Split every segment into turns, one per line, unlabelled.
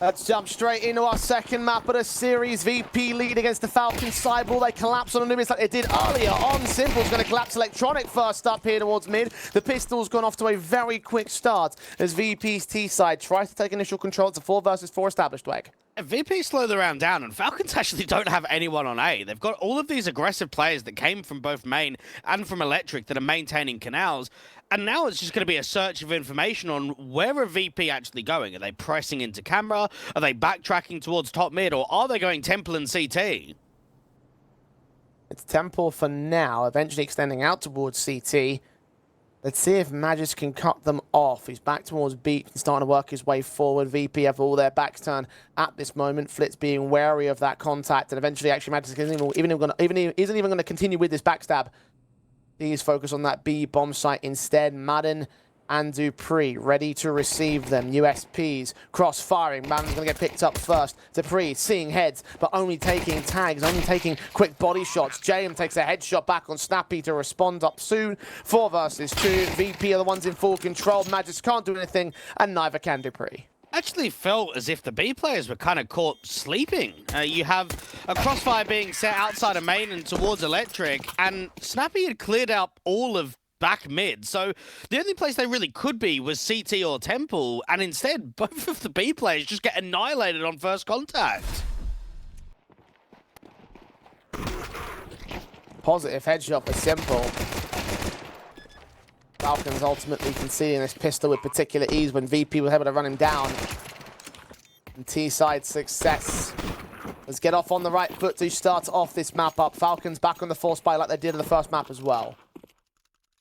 Let's jump straight into our second map of the series. VP lead against the Falcons. Sideball, they collapse on Anubis like they did earlier on. Simple's going to collapse Electronic first up here towards mid. The Pistol's gone off to a very quick start as VP's T-side tries to take initial control. It's a 4 versus 4 established Weg.
VP slow the round down, and Falcons actually don't have anyone on A. They've got all of these aggressive players that came from both main and from Electric that are maintaining canals. And now it's just going to be a search of information on where are VP actually going. Are they pressing into camera? Are they backtracking towards top mid? Or are they going Temple and CT?
It's Temple for now, eventually extending out towards CT. Let's see if Magis can cut them off. He's back towards Beat and starting to work his way forward. VP have all their backs turned at this moment. Flitz being wary of that contact, and eventually actually Magis isn't even going to continue with this backstab. He's focused on that B bomb site instead. Madden and Dupree ready to receive them. USPs cross-firing. Madden's going to get picked up first. Dupree seeing heads, but only taking tags, only taking quick body shots. JM takes a headshot back on Snappy to respond up soon. 4 versus 2. VP are the ones in full control. Magis can't do anything, and neither can Dupree.
Actually felt as if the B players were kind of caught sleeping. You have a crossfire being set outside of main and towards Electric, and Snappy had cleared up all of back mid, so the only place they really could be was CT or Temple, and instead both of the B players just get annihilated on first contact.
Positive headshot for Simple. Falcons ultimately conceding this pistol with particular ease when VP was able to run him down. And T-side success. Let's get off on the right foot to start off this map up. Falcons back on the force buy like they did in the first map as well.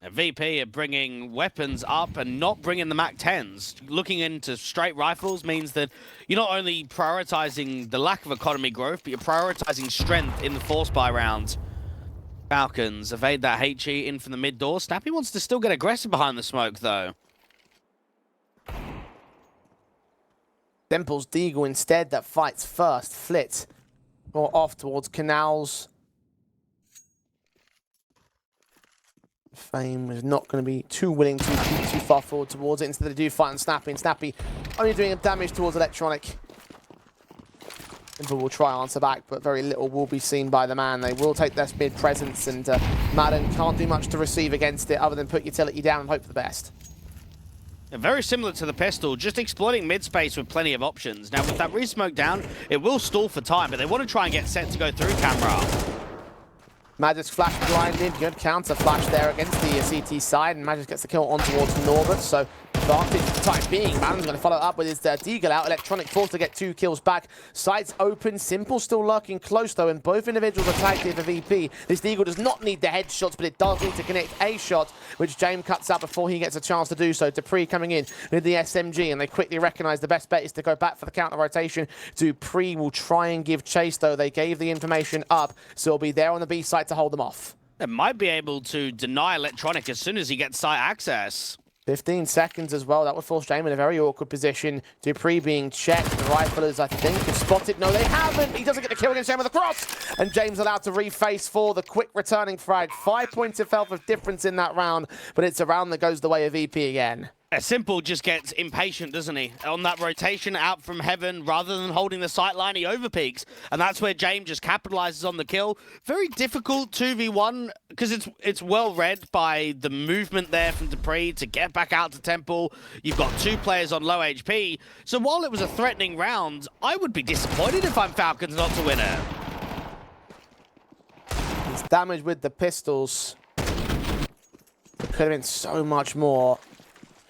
VP are bringing weapons up and not bringing the MAC-10s. Looking into straight rifles means that you're not only prioritizing the lack of economy growth, but you're prioritizing strength in the force buy rounds. Falcons evade that HE in from the mid door. Snappy wants to still get aggressive behind the smoke, though.
Temple's Deagle instead that fights first. Flit or off towards Canals. Fame is not going to be too willing to keep too far forward towards it. Instead they do fight on Snappy, and Snappy only doing damage towards Electronic. Simple will try answer back, but very little will be seen by the man. They will take their mid presence, and Madden can't do much to receive against it other than put utility down and hope for the best.
Very similar to the pistol, just exploiting mid-space with plenty of options. Now, with that re-smoke down, it will stall for time, but they want to try and get set to go through camera.
Magis flash blinded, good counter flash there against the CT side, and Magis gets the kill on towards Norbert, so advantage for the time being. Madden's going to follow up with his Deagle out. Electronic forced to get 2 kills back. Sights open. Simple still lurking close, though, and both individuals are tagged here for VP. This Deagle does not need the headshots, but it does need to connect a shot, which James cuts out before he gets a chance to do so. Dupree coming in with the SMG, and they quickly recognize the best bet is to go back for the counter rotation. Dupree will try and give chase, though. They gave the information up, so he'll be there on the B site to hold them off.
They might be able to deny Electronic as soon as he gets site access.
15 seconds as well. That would force James in a very awkward position. Dupree being checked. The riflers, I think, have spotted. No, they haven't. He doesn't get the kill against James with the cross. And James allowed to reface for the quick returning frag. 5 points of health of difference in that round, but it's a round that goes the way of VP again.
Simple just gets impatient, doesn't he? On that rotation out from heaven, rather than holding the sight line, he overpeaks. And that's where James just capitalizes on the kill. Very difficult 2v1, because it's well read by the movement there from Dupree to get back out to Temple. You've got 2 players on low HP. So while it was a threatening round, I would be disappointed if I'm Falcons not to win it.
It's damage with the pistols. It could have been so much more.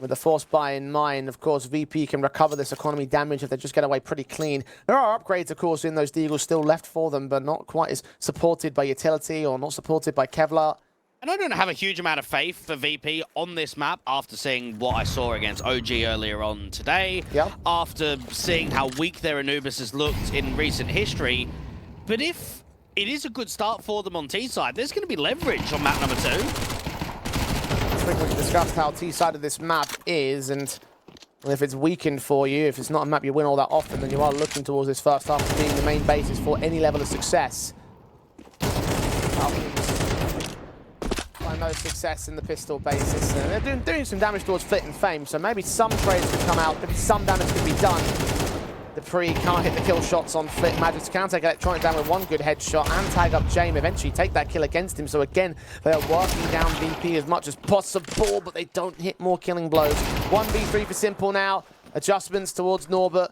With the force buy in mind, of course, VP can recover this economy damage if they just get away pretty clean. There are upgrades, of course, in those Deagles still left for them, but not quite as supported by utility or not supported by Kevlar.
And I don't have a huge amount of faith for VP on this map after seeing what I saw against OG earlier on today.
Yep.
After seeing how weak their Anubis has looked in recent history. But if it is a good start for them on T-side, there's going to be leverage on map number 2.
I think we've discussed how T-side of this map is, and if it's weakened for you, if it's not a map you win all that often, then you are looking towards this first half as being the main basis for any level of success. Falcons find no success in the pistol basis. They're doing some damage towards Flit and Fame, so maybe some trades could come out, maybe some damage could be done. Dupree can't hit the kill shots on Flit. Magic can take Electronic down with one good headshot and tag up James. Eventually take that kill against him. So again, they are working down VP as much as possible, but they don't hit more killing blows. 1v3 for Simple now. Adjustments towards Norbert.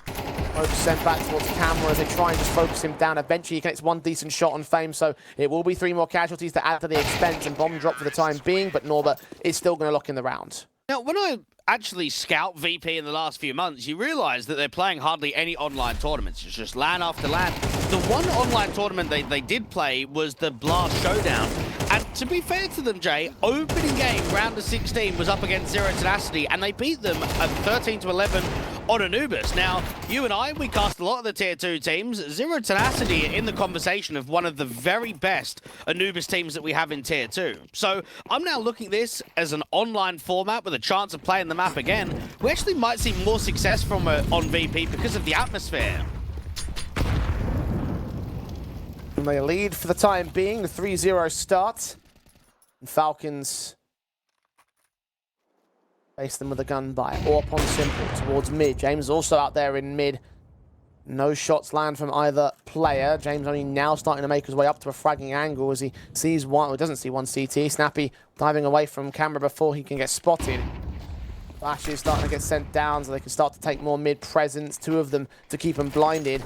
Focus sent back towards camera as they try and just focus him down. Eventually he connects one decent shot on Fame, so it will be 3 more casualties to add to the expense and bomb drop for the time being, but Norbert is still going to lock in the round.
Now, when I actually scout VP in the last few months, you realize that they're playing hardly any online tournaments. It's just LAN after LAN. The one online tournament they did play was the Blast Showdown. And to be fair to them, Jay, opening game, round of 16, was up against Zero Tenacity, and they beat them at 13-11 on Anubis. Now, you and I, we cast a lot of the Tier 2 teams. Zero Tenacity in the conversation of one of the very best Anubis teams that we have in Tier 2. So, I'm now looking at this as an online format with a chance of playing the map again. We actually might see more success from on VP because of the atmosphere.
And they lead for the time being, the 3-0 start. And Falcons face them with a gun by Orp on Simple towards mid. James also out there in mid. No shots land from either player. James only now starting to make his way up to a fragging angle as he sees one, or doesn't see one CT. Snappy diving away from camera before he can get spotted. Flash is starting to get sent down so they can start to take more mid presence. 2 of them to keep them blinded.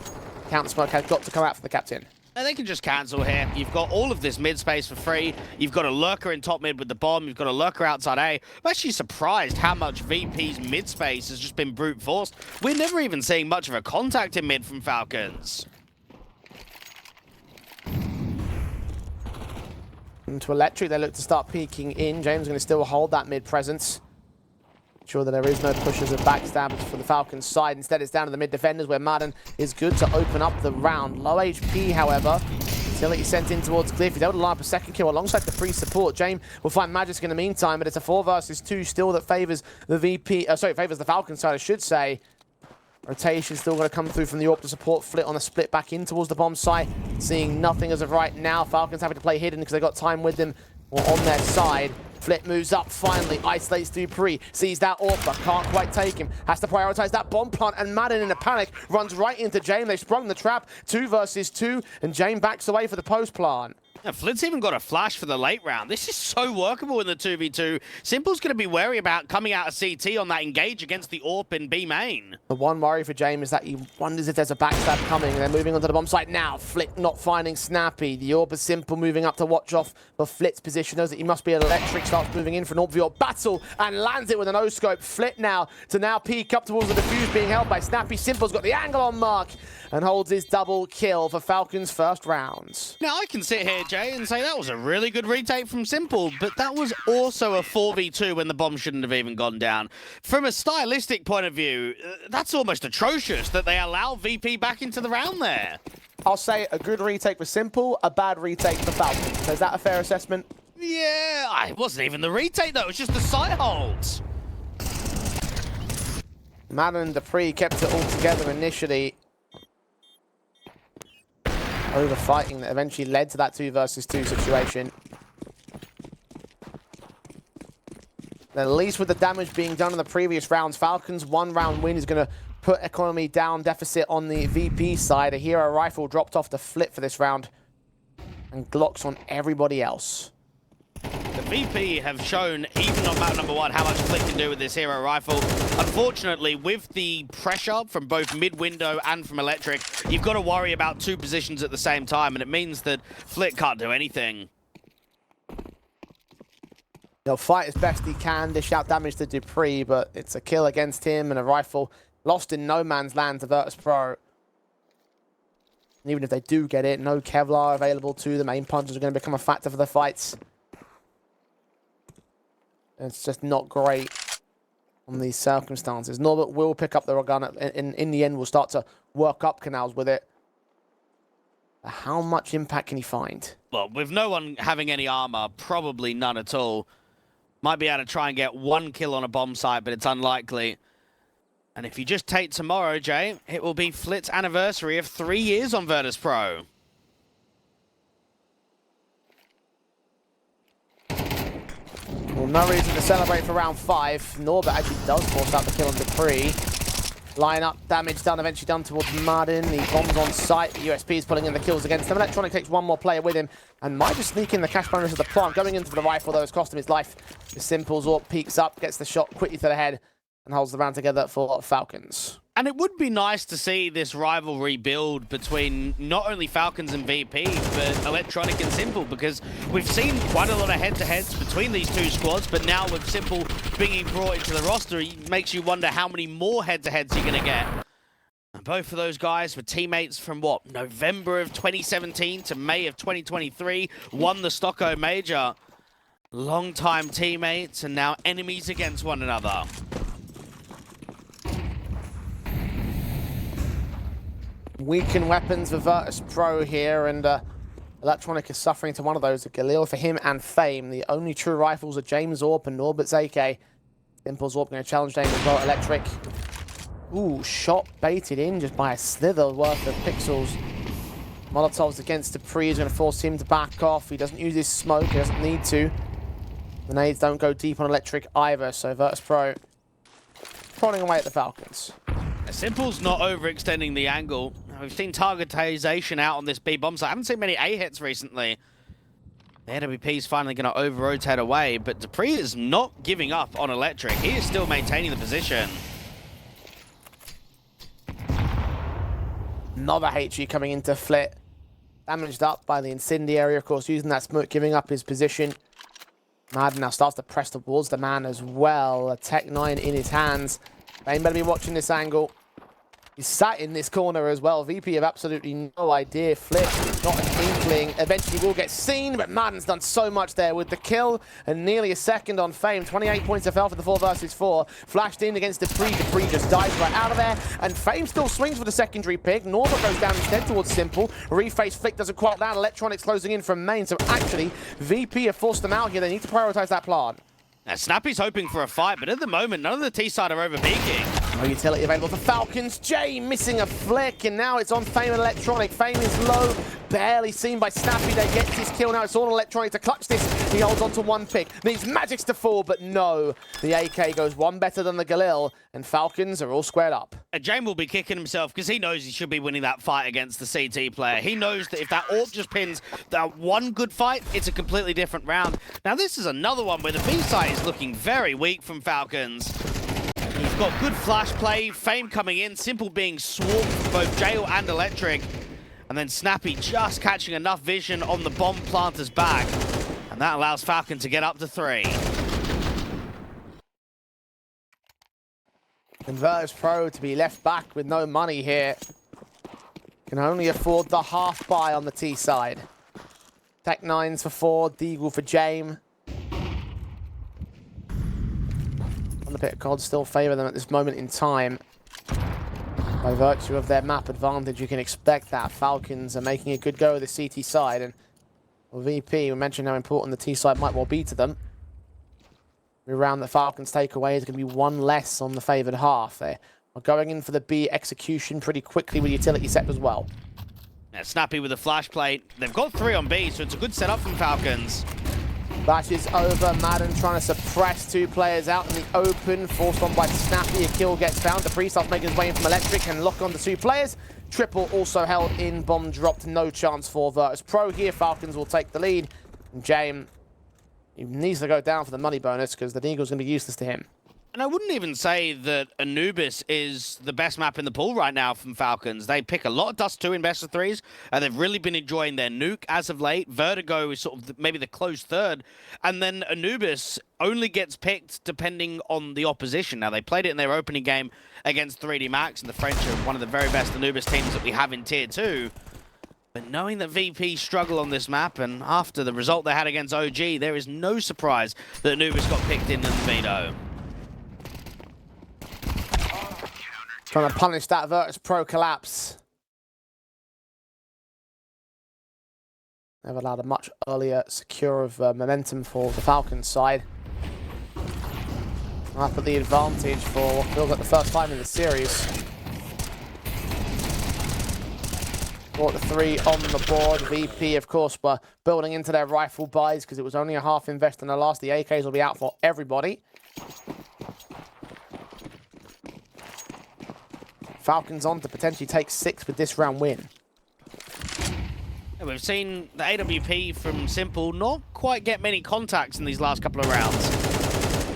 Counter smoke has got to come out for the captain.
And they can just cancel here. You've got all of this mid space for free. You've got a lurker in top mid with the bomb. You've got a lurker outside A. I'm actually surprised how much VP's mid space has just been brute forced. We're never even seeing much of a contact in mid from Falcons.
Into Electric, they look to start peeking in. James going to still hold that mid presence. Sure that there is no pushes or backstabbers for the Falcons side. Instead, it's down to the mid defenders where Madden is good to open up the round. Low HP, however. Utility sent in towards Cliff. He's able to line up a second kill alongside the free support. James will find Magic in the meantime, but it's a 4 versus 2 still that favors the favors the Falcons side, I should say. Rotation still going to come through from the AWP to support Flit on a split back in towards the bomb site. Seeing nothing as of right now. Falcons having to play hidden because they got time with them on their side. Flit moves up finally, isolates Dupree, sees that AWP, but can't quite take him. Has to prioritize that bomb plant, and Madden in a panic runs right into James. They sprung the trap, 2 versus 2, and James backs away for the post plant.
Now, Flit's even got a flash for the late round. This is so workable in the 2v2. Simple's going to be wary about coming out of CT on that engage against the AWP in B main.
The one worry for James is that he wonders if there's a backstab coming, and they're moving onto the bomb site now. Flit not finding Snappy. The AWP is Simple moving up to watch off for Flit's position. Knows that he must be an Electric, starts moving in for an AWP battle, and lands it with a no-scope. Flit now to peek up towards the defuse being held by Snappy. Simple's got the angle on mark, and holds his double kill for Falcons' first round.
Now, I can sit here, Jay, and say that was a really good retake from Simple, but that was also a 4v2 when the bomb shouldn't have even gone down. From a stylistic point of view, that's almost atrocious that they allow VP back into the round there.
I'll say a good retake for Simple, a bad retake for Falcons. So is that a fair assessment?
Yeah, it wasn't even the retake, though. It was just the side holds.
Madden and Dupree kept it all together initially. Over fighting that eventually led to that 2 versus 2 situation. At least with the damage being done in the previous rounds, Falcons' 1-round win is going to put economy down deficit on the VP side. A hero rifle dropped off the Flit for this round, and Glocks on everybody else.
The VP have shown, even on map number 1, how much Flit can do with this hero rifle. Unfortunately, with the pressure from both mid-window and from Electric, you've got to worry about 2 positions at the same time, and it means that Flit can't do anything.
He'll fight as best he can, dish out damage to Dupree, but it's a kill against him and a rifle lost in no man's land to Virtus.pro. And even if they do get it, no Kevlar available to them. Aim punches are going to become a factor for the fights. It's just not great on these circumstances. Norbert will pick up the gun and in the end will start to work up canals with it. But how much impact can he find?
Well, with no one having any armor, probably none at all. Might be able to try and get 1 kill on a bomb site, but it's unlikely. And if you just take tomorrow, Jay, it will be Flit's anniversary of 3 years on Virtus.pro.
Well, no reason to celebrate for round 5. Norbert actually does force out the kill on Dupree. Line-up damage done, eventually done towards Madden. The bombs on site. The USP is pulling in the kills against them. Electronic takes one more player with him and might just sneak in the cash bonus of the plant. Going into the rifle, though, it's cost him his life. The simple Zorp peeks up, gets the shot quickly to the head, and holds the round together for Falcons.
And it would be nice to see this rivalry build between not only Falcons and VP, but Electronic and Simple, because we've seen quite a lot of head-to-heads between these two squads, but now with Simple being brought into the roster, it makes you wonder how many more head-to-heads you're going to get. And both of those guys were teammates from, what, November of 2017 to May of 2023, won the Stocko Major. Long-time teammates and now enemies against one another.
Weakened weapons for Virtus.pro here, and Electronic is suffering to one of those. A Galil for him and Fame. The only true rifles are James Zorp and Norbert's AK. Simple Zorp going to challenge James as well. Electric. Ooh, shot baited in just by a slither worth of pixels. Molotov's against Dupree is going to force him to back off. He doesn't use his smoke. He doesn't need to. The nades don't go deep on Electric either, so Virtus.pro prodding away at the Falcons.
Simple's not overextending the angle. We've seen targetization out on this B bomb site. I haven't seen many A hits recently. The AWP's finally going to over-rotate away, but Dupree is not giving up on Electric. He is still maintaining the position.
Another HE coming into Flit. Damaged up by the incendiary, of course, using that smoke, giving up his position. Madden now starts to press towards the man as well. A Tech 9 in his hands. Fame better be watching this angle. He's sat in this corner as well. VP have absolutely no idea. Flip, not an inkling. Eventually will get seen, but Madden's done so much there with the kill and nearly a second on Fame. 28 points of health for the 4 versus 4. Flashed in against Dupree. Dupree just dives right out of there. And Fame still swings for the secondary pick. Norbert goes down instead towards Simple. Reface flick doesn't quite land. Electronics closing in from main. So actually, VP have forced them out here. They need to prioritize that plant.
Now, Snappy's hoping for a fight, but at the moment, none of the T-side are over-peaking.
No utility available for Falcons. Jay missing a flick, and now it's on Fame and Electronic. Fame is low, barely seen by Snappy. They get his kill now. It's all Electronic to clutch this. He holds on to one pick. Needs Magics to fall, but no. The AK goes one better than the Galil, and Falcons are all squared up.
Jane will be kicking himself because he knows he should be winning that fight against the CT player. He knows that if that AWP just pins that one good fight, it's a completely different round. Now, this is another one where the B side is looking very weak from Falcons. He's got good flash play, Fame coming in, Simple being swarmed from both Jail and Electric, and then Snappy just catching enough vision on the bomb planter's back, and that allows Falcon to get up to 3.
And Virtus.pro to be left back with no money here. Can only afford the half buy on the T side. Tech 9s for 4, Deagle for Jame. Thunderpick cards still favour them at this moment in time. By virtue of their map advantage, you can expect that. Falcons are making a good go of the CT side. And VP, we mentioned how important the T side might well be to them. Every round that Falcons take away is going to be one less on the favoured half. They are going in for the B execution pretty quickly with utility set as well.
Yeah, Snappy with a flash plate. They've got 3 on B, so it's a good setup from Falcons.
Bash is over. Madden trying to suppress 2 players out in the open. Forced on by Snappy. A kill gets found. Dupree starts making his way in from Electric and lock on the 2 players. Triple also held in. Bomb dropped. No chance for Virtus.pro here. Falcons will take the lead. And Jame, he needs to go down for the money bonus because the Deagle's going to be useless to him.
And I wouldn't even say that Anubis is the best map in the pool right now from Falcons. They pick a lot of Dust 2 in best of 3s, and they've really been enjoying their nuke as of late. Vertigo is sort of maybe the close third, and then Anubis only gets picked depending on the opposition. Now, they played it in their opening game against 3D Max, and the French are one of the very best Anubis teams that we have in Tier 2. But knowing that VP struggle on this map, and after the result they had against OG, there is no surprise that Anubis got picked in the veto.
Trying to punish that Virtus.pro collapse. They've allowed a much earlier secure of momentum for the Falcons side. Up at the advantage for what feels like the first time in the series. Brought the 3 on the board. VP, of course, were building into their rifle buys because it was only a half invest in the last. The AKs will be out for everybody. Falcons on to potentially take 6 with this round win.
Yeah, we've seen the AWP from Simple not quite get many contacts in these last couple of rounds.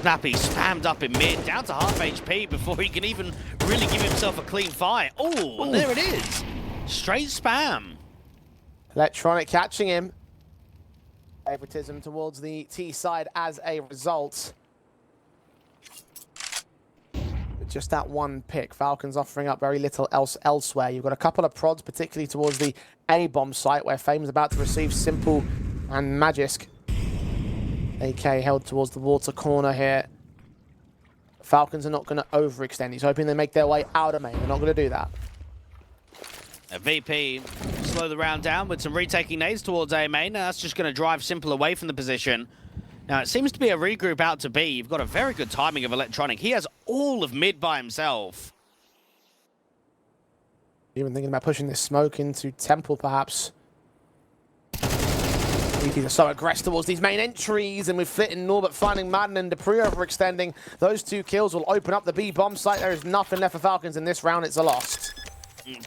Snappy spammed up in mid, down to half HP before he can even really give himself a clean fight. Oh, and there it is. Straight spam.
Electronic catching him. Favoritism towards the T side as a result. With just that one pick, Falcons offering up very little else elsewhere. You've got a couple of prods, particularly towards the A-bomb site, where Fame's about to receive Simple and Magisk. AK held towards the water corner here. Falcons are not going to overextend. He's hoping they make their way out of main. They're not going to do that.
A VP slow the round down with some retaking nades towards A main. Now that's just going to drive Simple away from the position. Now it seems to be a regroup out to B. You've got a very good timing of Electronic. He has all of mid by himself.
Even thinking about pushing this smoke into Temple, perhaps. VPs are so aggressive towards these main entries, and with Flit and Norbert finding Madden and dupreeh overextending, those 2 kills will open up the B bomb site. There is nothing left for Falcons in this round. It's a loss.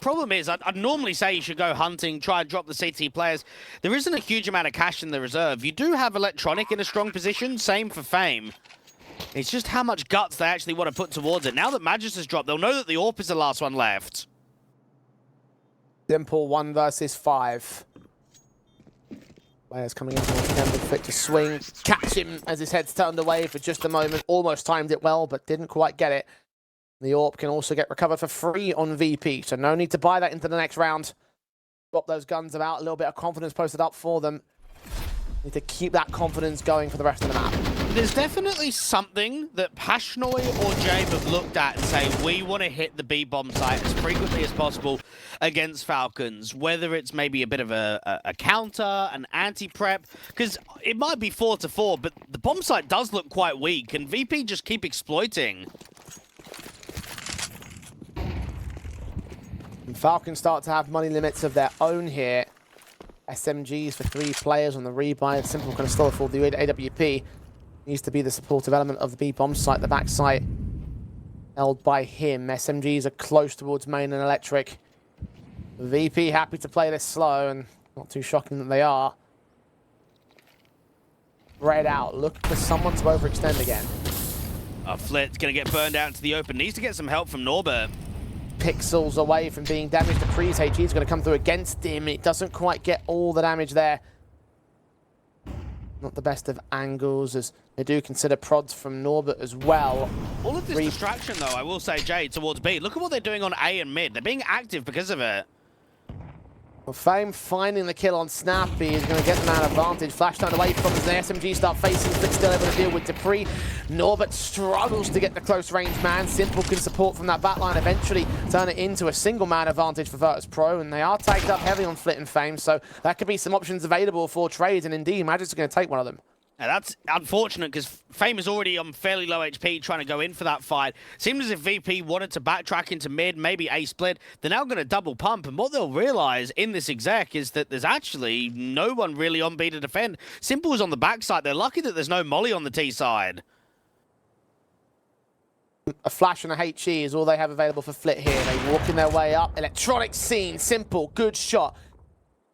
Problem is, I'd normally say you should go hunting, try and drop the CT players. There isn't a huge amount of cash in the reserve. You do have Electronic in a strong position, same for Fame. It's just how much guts they actually want to put towards it. Now that Magis has dropped, they'll know that the AWP is the last one left.
Simple 1 versus 5. Players coming in towards Temple, Fit to swing, catch him as his head's turned away for just a moment. Almost timed it well, but didn't quite get it. The AWP can also get recovered for free on VP, so no need to buy that into the next round. Got those guns about, a little bit of confidence posted up for them. Need to keep that confidence going for the rest of the map.
There's definitely something that Pashnoi or Jabe have looked at and say, we want to hit the B-bomb site as frequently as possible against Falcons, whether it's maybe a bit of a counter, an anti-prep, because it might be 4-4, but the bomb site does look quite weak, and VP just keep exploiting.
And Falcons start to have money limits of their own here. SMGs for 3 players on the rebuy. Simple can still afford the AWP. Needs to be the supportive element of the B-bomb site, the back site held by him. SMGs are close towards main and electric. VP happy to play this slow, and not too shocking that they are. Spread out, looking for someone to overextend again.
Flit's going to get burned out into the open. Needs to get some help from Norbert.
Pixels away from being damaged. dupreeh's HE is going to come through against him. It doesn't quite get all the damage there. Not the best of angles, as they do consider prods from Norbert as well.
All of this distraction, though, I will say, Jay, towards B. Look at what they're doing on A and mid. They're being active because of it.
Well, Fame finding the kill on Snappy is going to get them out of advantage. Flash turned away from as the SMG start facing, but still able to deal with dupreeh. Norbert struggles to get the close range man. Simple can support from that backline, eventually turn it into a single man advantage for Virtus.pro, and they are tagged up heavy on Flit and Fame, so that could be some options available for trades, and indeed, Magic's going to take one of them.
Now that's unfortunate because Fame is already on fairly low HP trying to go in for that fight. Seems as if VP wanted to backtrack into mid, maybe A split. They're now going to double pump, and what they'll realize in this exec is that there's actually no one really on B to defend. Simple is on the backside. They're lucky that there's no Molly on the T side.
A flash and a HE is all they have available for Flit here. They walking their way up. Electronic scene, Simple, good shot.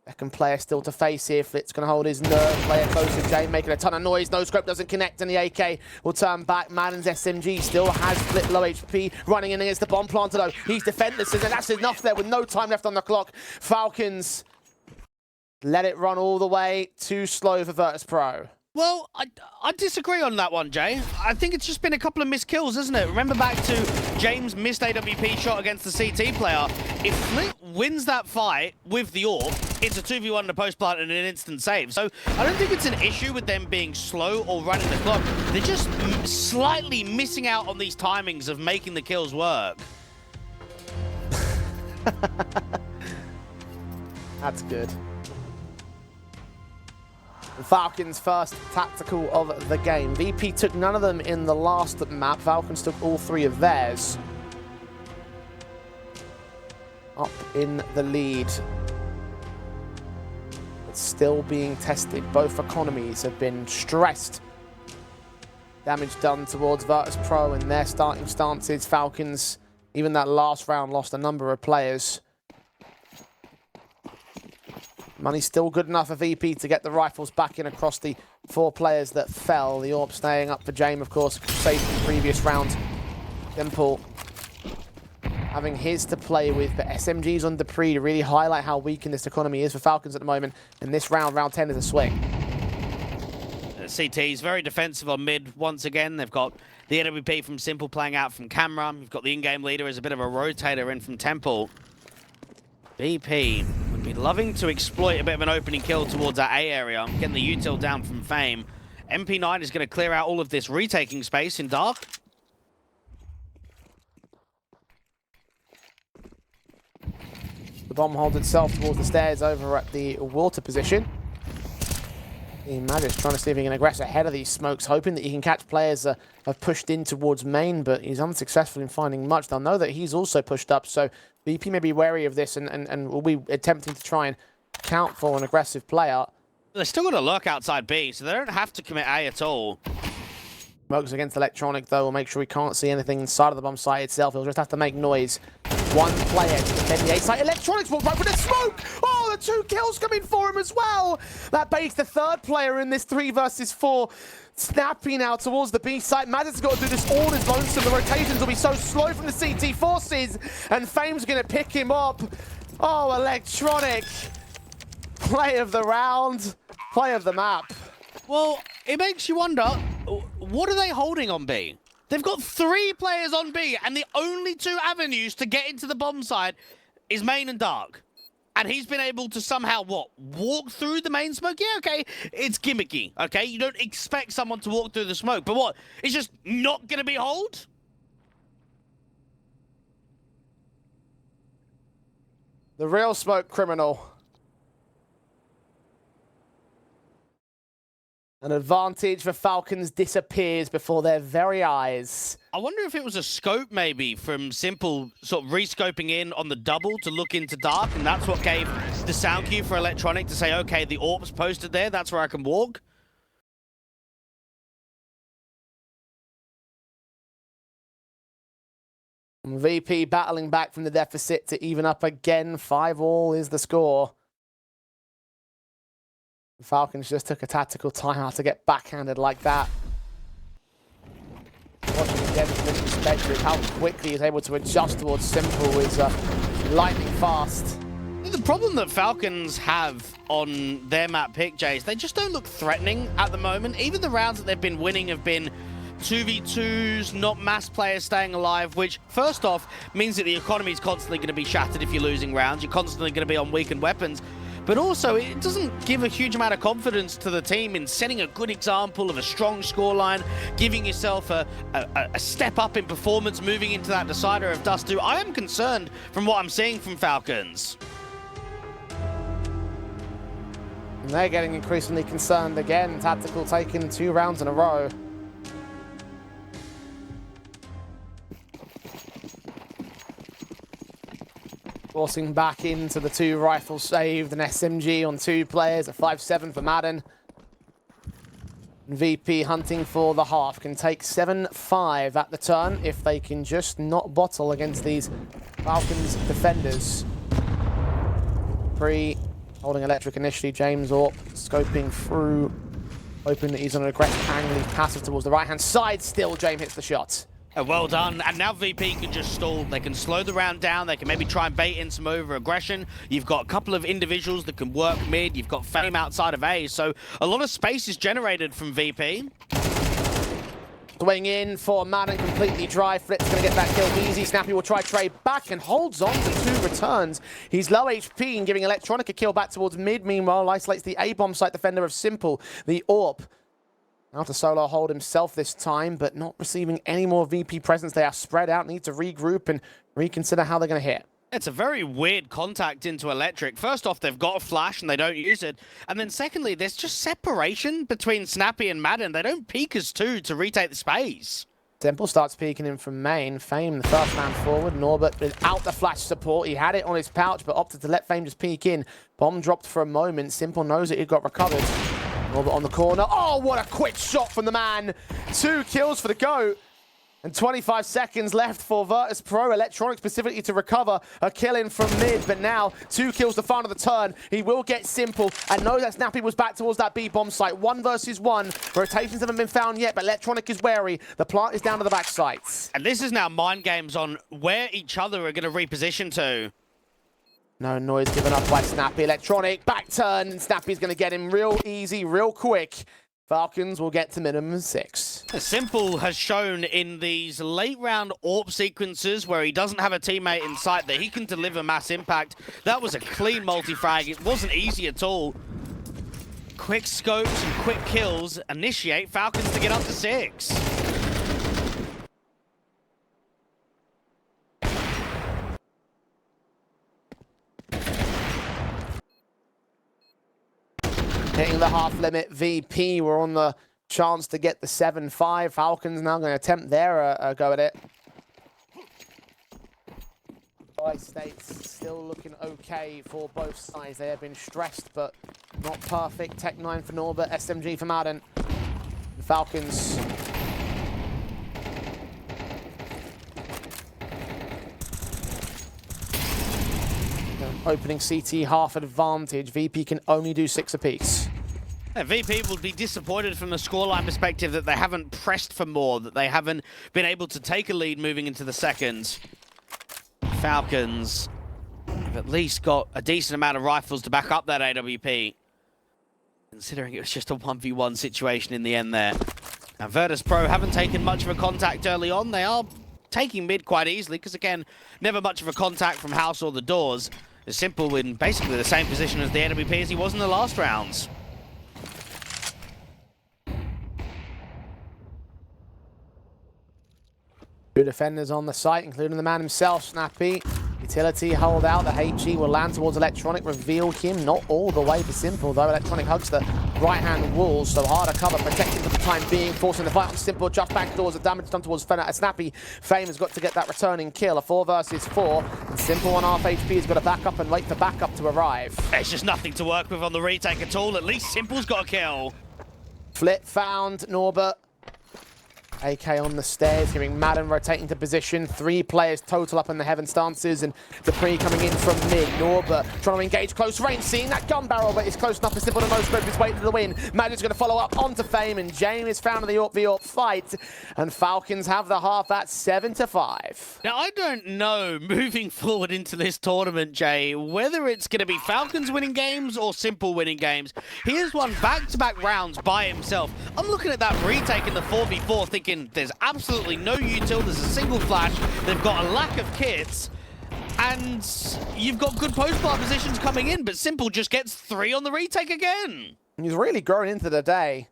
Second player still to face here. Flit's going to hold his nerve. Player close to Jay, making a ton of noise. No scope doesn't connect, and the AK will turn back. Madden's SMG still has Flit low HP. Running in against the bomb planter, though. He's defendless, and that's enough there with no time left on the clock. Falcons let it run all the way. Too slow for Virtus.pro.
Well, I disagree on that one, Jay. I think it's just been a couple of missed kills, isn't it? Remember back to James' missed AWP shot against the CT player. If Flit wins that fight with the AWP, it's a 2v1 in the post plant and an instant save. So I don't think it's an issue with them being slow or running the clock. They're just slightly missing out on these timings of making the kills work.
That's good. Falcons' first tactical of the game. VP took none of them in the last map. Falcons took all 3 of theirs. Up in the lead. It's still being tested. Both economies have been stressed. Damage done towards Virtus.pro in their starting stances. Falcons Even that last round lost a number of players. Money's still good enough for VP to get the rifles back in across the 4 players that fell. The AWP staying up for James, of course, saved in the previous round. Simple having his to play with, but SMG's on Dupree to really highlight how weak in this economy is for Falcons at the moment. And this round 10, is a swing.
CT's very defensive on mid once again. They've got the NWP from Simple playing out from camera. You've got the in-game leader as a bit of a rotator in from Temple. BP would be loving to exploit a bit of an opening kill towards that A area, getting the util down from Fame. MP9 is going to clear out all of this retaking space in Dark.
The bomb holds itself towards the stairs over at the water position. Magic's trying to see if he can aggress ahead of these smokes, hoping that he can catch players that have pushed in towards main, but he's unsuccessful in finding much. They'll know that he's also pushed up, so VP may be wary of this and will be attempting to try and count for an aggressive player.
They're still going to lurk outside B, so they don't have to commit A at all.
Smokes against Electronic, though, will make sure he can't see anything inside of the bomb site itself. He'll just have to make noise. One player to defend the A site. Electronics walk right for the smoke! Oh, the 2 kills coming for him as well! That baits the 3rd player in this 3 versus 4. Snappy now towards the B site. Madden's got to do this all his lonesome. The rotations will be so slow from the CT forces, and Fame's going to pick him up. Oh, Electronic. Play of the round. Play of the map.
Well, it makes you wonder, what are they holding on B? They've got 3 players on B, and the only 2 avenues to get into the bomb side is main and dark. And he's been able to somehow, what, walk through the main smoke? Yeah, okay, it's gimmicky, okay? You don't expect someone to walk through the smoke, but what, it's just not going to be hold?
The real smoke criminal. An advantage for Falcons disappears before their very eyes.
I wonder if it was a scope maybe from Simple sort of re-scoping in on the double to look into dark, and that's what gave the sound cue for Electronic to say, okay, the AWP's posted there, that's where I can walk.
VP battling back from the deficit to even up again. 5-all is the score. The Falcons just took a tactical timeout to get backhanded like that. Watching again from this perspective, how quickly he's able to adjust towards Simple is lightning fast.
The problem that Falcons have on their map pick, Jay, is they just don't look threatening at the moment. Even the rounds that they've been winning have been 2v2s, not mass players staying alive, which, first off, means that the economy is constantly going to be shattered if you're losing rounds. You're constantly going to be on weakened weapons. But also, it doesn't give a huge amount of confidence to the team in setting a good example of a strong scoreline, giving yourself a step up in performance, moving into that decider of Dust 2. I am concerned from what I'm seeing from Falcons.
And they're getting increasingly concerned again. Tactical taken 2 rounds in a row. Forcing back into the 2 rifles saved, an SMG on 2 players, a 5-7 for Madden. VP hunting for the half, can take 7-5 at the turn if they can just not bottle against these Falcons defenders. Holding electric initially, James AWP scoping through, hoping that he's on an aggressive angle. He's passive towards the right-hand side, still James hits the shot.
Well done, and now VP can just stall. They can slow the round down, they can maybe try and bait in some over-aggression. You've got a couple of individuals that can work mid, you've got Fame outside of A, so a lot of space is generated from VP.
Swing in for Madden, completely dry. Flip's going to get that kill easy. Snappy will try trade back and holds on to 2 returns. He's low HP and giving Electronic a kill back towards mid. Meanwhile, isolates the A-bomb site defender of Simple, the AWP. Now to solo hold himself this time, but not receiving any more VP presence. They are spread out, need to regroup and reconsider how they're going to hit.
It's a very weird contact into Electric. First off, they've got a flash and they don't use it. And then secondly, there's just separation between Snappy and Madden. They don't peek as 2 to retake the space.
Simple starts peeking in from main. Fame, the first man forward. Norbert without the flash support. He had it on his pouch, but opted to let Fame just peek in. Bomb dropped for a moment. Simple knows it got recovered. Norbert on the corner. Oh, what a quick shot from the man. 2 kills for the GOAT. And 25 seconds left for Virtus.pro. Electronic specifically to recover a kill in from mid, but now 2 kills the final of the turn. He will get Simple, and knows that Snappy was back towards that B bomb site. 1 versus 1. Rotations haven't been found yet, but Electronic is wary. The plant is down to the back sites.
And this is now mind games on where each other are going to reposition to.
No noise given up by Snappy. Electronic, back turn, and Snappy's going to get him real easy, real quick. Falcons will get to minimum 6.
Simple has shown in these late round AWP sequences where he doesn't have a teammate in sight that he can deliver mass impact. That was a clean multi-frag. It wasn't easy at all. Quick scopes and quick kills initiate Falcons to get up to 6.
Hitting the half limit, VP were on the chance to get the 7-5. Falcons now going to attempt their go at it. States still looking okay for both sides. They have been stressed, but not perfect. Tech 9 for Norbert, SMG for Madden. The Falcons. Opening CT half advantage. VP can only do 6 apiece.
Yeah, VP will be disappointed from a scoreline perspective that they haven't pressed for more, that they haven't been able to take a lead moving into the second. Falcons have at least got a decent amount of rifles to back up that AWP, considering it was just a 1v1 situation in the end there. Now, Virtus.pro haven't taken much of a contact early on. They are taking mid quite easily, because again, never much of a contact from house or the doors. It's Simple in basically the same position as the AWP as he was in the last rounds.
Two defenders on the site, including the man himself, Snappy. Utility hold out. The HE will land towards Electronic. Reveal him not all the way for Simple, though. Electronic hugs the right-hand wall, so harder cover protected for the time being, forcing the fight on Simple. Just back doors. The damage done towards Snappy. Fame has got to get that returning kill. A 4 versus 4. And Simple on half HP has got to back up and wait for backup to arrive.
There's just nothing to work with on the retake at all. At least Simple's got a kill.
Flip found Norbert. AK on the stairs, hearing Madden rotating to position. 3 players total up in the heaven stances, and Dupree coming in from mid. Norbert trying to engage close range, seeing that gun barrel, but it's close enough to Simple to no scope his way to the win. Madden's going to follow up onto Fame, and James is found in the AWP v AWP fight, and Falcons have the half at 7-5.
Now, I don't know, moving forward into this tournament, Jay, whether it's going to be Falcons winning games or Simple winning games. He has won back-to-back rounds by himself. I'm looking at that retake in the 4v4 thinking there's absolutely no util, there's a single flash, they've got a lack of kits, and you've got good post-bar positions coming in, but Simple just gets 3 on the retake again.
He's really growing into the day.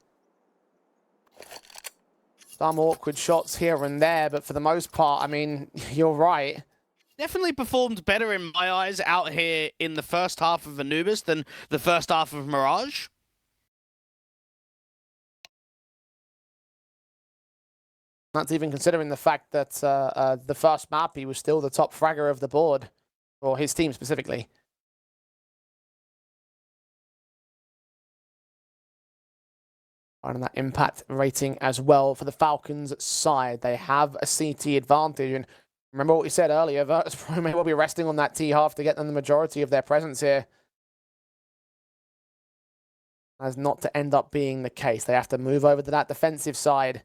Some awkward shots here and there, but for the most part, I mean, you're right.
Definitely performed better in my eyes out here in the first half of Anubis than the first half of Mirage.
That's even considering the fact that the first map, he was still the top fragger of the board, or his team specifically. And that impact rating as well for the Falcons side. They have a CT advantage. And remember what we said earlier, Virtus.pro may well be resting on that T-half to get them the majority of their presence here. As not to end up being the case. They have to move over to that defensive side.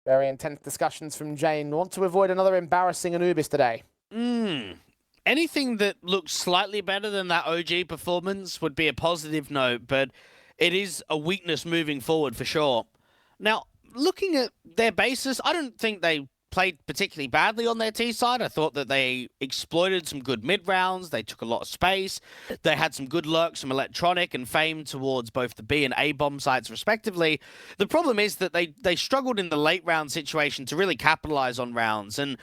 Very intense discussions from Jane. Want to avoid another embarrassing Anubis today.
Anything that looks slightly better than that OG performance would be a positive note, but it is a weakness moving forward for sure. Now, looking at their basis, I don't think they played particularly badly on their T side. I thought that they exploited some good mid rounds. They took a lot of space. They had some good lurks from Electronic and Fame towards both the B and A bomb sites respectively. The problem is that they struggled in the late round situation to really capitalize on rounds. And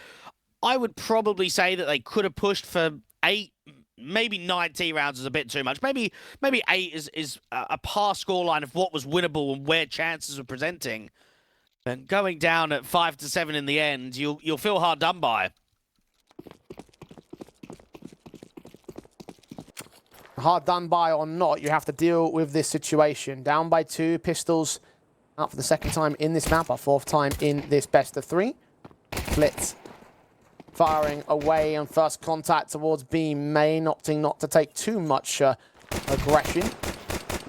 I would probably say that they could have pushed for 8, maybe 9 T rounds is a bit too much. Maybe 8 is a par scoreline of what was winnable and where chances were presenting. And going down at 5-7 in the end, you'll feel hard done by.
Hard done by or not, you have to deal with this situation. Down by 2, pistols Out for the second time in this map, our fourth time in this best of three. Flitz firing away on first contact towards B main, opting not to take too much aggression.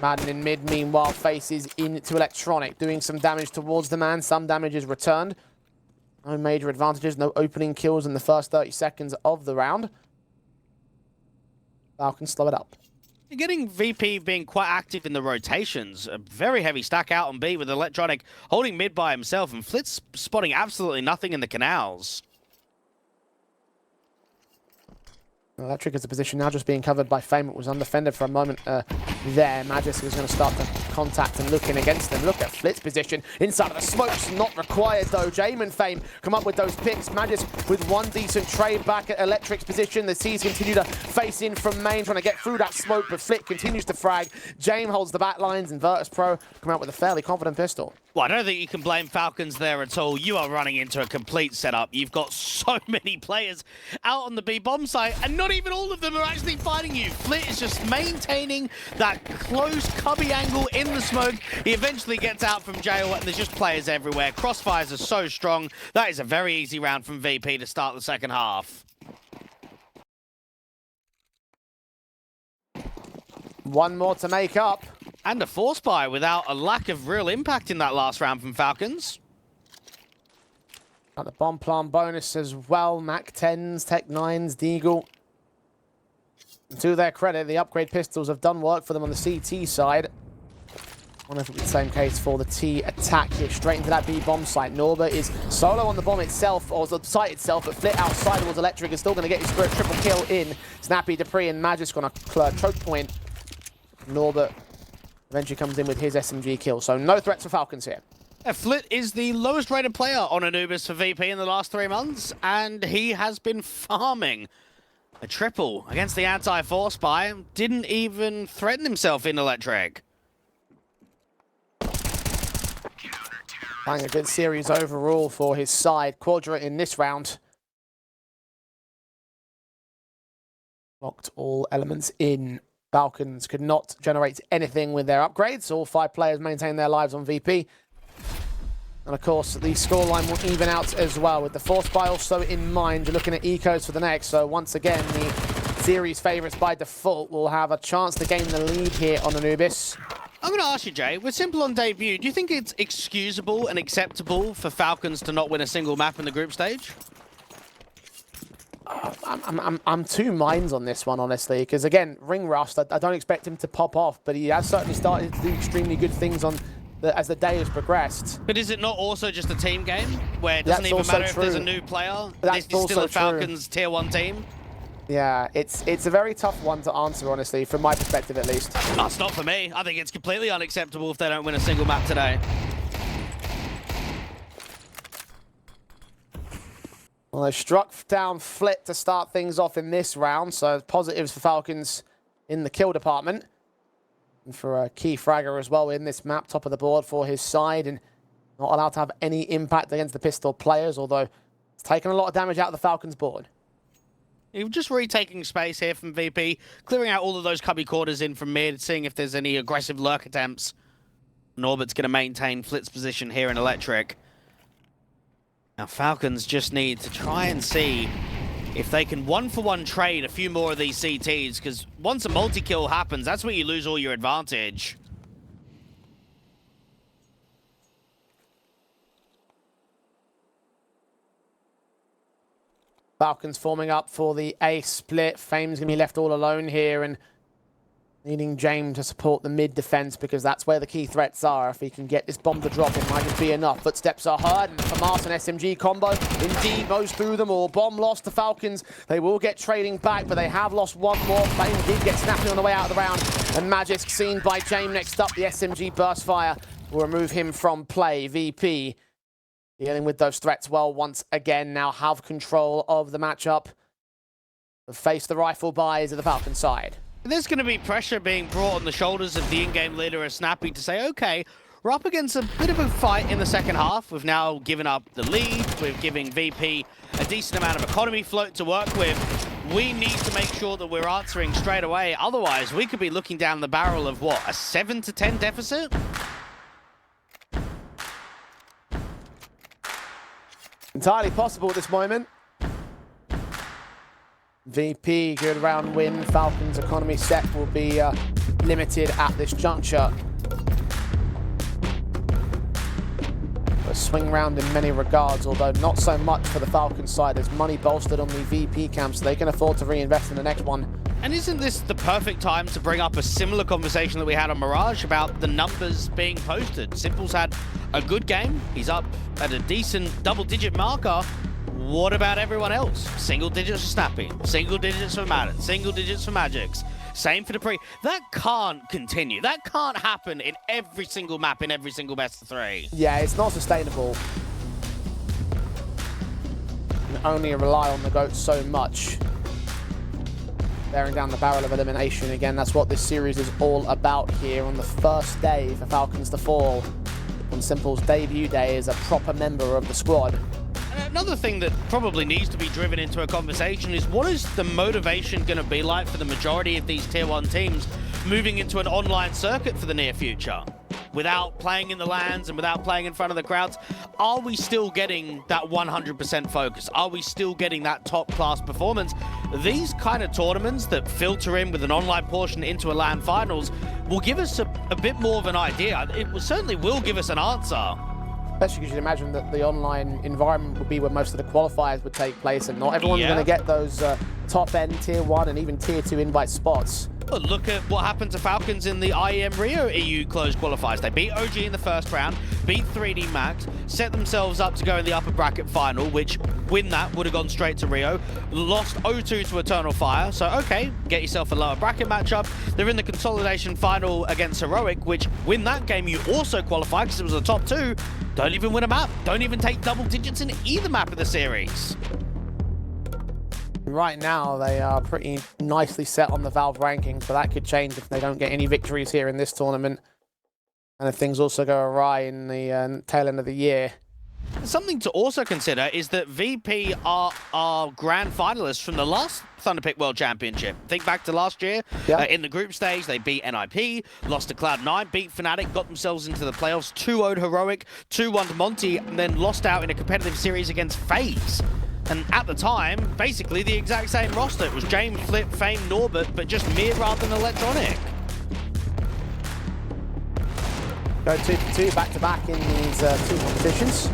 Madden in mid, meanwhile, faces into Electronic, doing some damage towards the man. Some damage is returned. No major advantages, no opening kills in the first 30 seconds of the round. Falcons slow it up.
You're getting VP being quite active in the rotations. A very heavy stack out on B with Electronic holding mid by himself, and Flitz spotting absolutely nothing in the canals.
Electric is a position now just being covered by Fame. It was undefended for a moment there. Magis is going to start to contact and look in against them. Look at Flitz's position inside of the smokes. Not required though. Jame and Fame come up with those picks. Magis with one decent trade back at Electric's position. The C's continue to face in from main, trying to get through that smoke, but Flit continues to frag. Jame holds the back lines, and Virtus.pro come out with a fairly confident pistol.
Well, I don't think you can blame Falcons there at all. You are running into a complete setup. You've got so many players out on the B bomb site, and not even all of them are actually fighting you. Flit is just maintaining that close cubby angle in the smoke. He eventually gets out from jail, and there's just players everywhere. Crossfires are so strong. That is a very easy round from VP to start the second half.
One more to make up.
And a force buy without a lack of real impact in that last round from Falcons.
Got the bomb plant bonus as well. Mac 10s, Tech 9s, Deagle. And to their credit, the upgrade pistols have done work for them on the CT side. I wonder if it'll be the same case for the T attack here. Straight into that B bomb site. Norba is solo on the bomb itself, or the site itself, but Flit outside towards Electric is still going to get his Spirit triple kill in. Snappy, Dupree, and Magis going to choke point. Norba eventually comes in with his SMG kill. So no threats for Falcons here.
Flit is the lowest rated player on Anubis for VP in the last 3 months, and he has been farming a triple against the anti-force buy. Didn't even threaten himself in Electric.
Playing a good series overall for his side. Quadra in this round. Locked all elements in. Falcons could not generate anything with their upgrades. All 5 players maintain their lives on VP. And of course, the scoreline will even out as well. With the force buy also in mind, you're looking at ecos for the next. So once again, the series favourites by default will have a chance to gain the lead here on Anubis.
I'm going to ask you, Jay, we're simple on debut. Do you think it's excusable and acceptable for Falcons to not win a single map in the group stage?
I'm two minds on this one, honestly, because again, Ring Rust, I don't expect him to pop off, but he has certainly started to do extremely good things on as the day has progressed.
But is it not also just a team game where it doesn't even matter if there's a new player? This is still a Falcons tier 1 team?
Yeah, it's a very tough one to answer, honestly, from my perspective at least.
No, it's not for me. I think it's completely unacceptable if they don't win a single map today.
Well, they struck down Flit to start things off in this round, so positives for Falcons in the kill department. And for a key fragger as well in this map, top of the board for his side, and not allowed to have any impact against the pistol players, although it's taken a lot of damage out of the Falcons board.
You're just retaking space here from VP, clearing out all of those cubby quarters in from mid, seeing if there's any aggressive lurk attempts. Norbert's going to maintain Flit's position here in Electric. Now, Falcons just need to try and see if they can one-for-one trade a few more of these CTs, because once a multi-kill happens, that's where you lose all your advantage.
Falcons forming up for the A split. Fame's going to be left all alone here and needing James to support the mid defense because that's where the key threats are. If he can get this bomb to drop, it might just be enough. Footsteps are heard, and Famas and SMG combo indeed goes through them all. Bomb lost to Falcons. They will get trading back, but they have lost one more. Fame did get snapping on the way out of the round, and Magisk seen by James next up. The SMG burst fire will remove him from play. VP dealing with those threats well once again. Now have control of the matchup. Face the rifle buys of the Falcon side.
There's going to be pressure being brought on the shoulders of the in-game leader as Snappy to say, okay, we're up against a bit of a fight in the second half. We've now given up the lead. We're giving VP a decent amount of economy float to work with. We need to make sure that we're answering straight away. Otherwise, we could be looking down the barrel of, what, a 7-10 deficit?
Entirely possible at this moment. VP, good round win. Falcons economy set will be limited at this juncture. A swing round in many regards, although not so much for the Falcons side. There's money bolstered on the VP camp, so they can afford to reinvest in the next one.
And isn't this the perfect time to bring up a similar conversation that we had on Mirage about the numbers being posted? Simple's had a good game. He's up at a decent double-digit marker. What about everyone else? Single digits for Snappy, single digits for Madden, single digits for Magix. Same for Dupree. That can't continue. That can't happen in every single map, in every single best of 3.
Yeah, it's not sustainable. You can only rely on the GOAT so much. Bearing down the barrel of elimination again. That's what this series is all about here on the first day for Falcons to fall. On Simple's debut day as a proper member of the squad.
Another thing that probably needs to be driven into a conversation is what is the motivation going to be like for the majority of these Tier 1 teams moving into an online circuit for the near future? Without playing in the LANs and without playing in front of the crowds, are we still getting that 100% focus? Are we still getting that top-class performance? These kind of tournaments that filter in with an online portion into a LAN finals will give us a bit more of an idea. It certainly will give us an answer.
Especially because you'd imagine that the online environment would be where most of the qualifiers would take place, and not everyone's going to get those top-end Tier 1 and even Tier 2 invite spots.
Well, look at what happened to Falcons in the IEM Rio EU closed qualifiers. They beat OG in the first round, beat 3D Max, set themselves up to go in the upper bracket final, which, win that, would have gone straight to Rio. Lost 0-2 to Eternal Fire, so okay, get yourself a lower bracket matchup. They're in the consolidation final against Heroic, which, win that game, you also qualify because it was the top 2. Don't even win a map. Don't even take double digits in either map of the series.
Right now, they are pretty nicely set on the Valve rankings, but that could change if they don't get any victories here in this tournament. And if things also go awry in the tail end of the year.
Something to also consider is that VP are grand finalists from the last Thunderpick World Championship. Think back to last year. In the group stage, they beat NIP, lost to Cloud9, beat Fnatic, got themselves into the playoffs, 2-0'd Heroic, 2-1 to Monty, and then lost out in a competitive series against FaZe. And at the time, basically the exact same roster. It was James, Flip, Fame, Norbert, but just Mir rather than Electronic.
Go 2-2 back-to-back in these two competitions.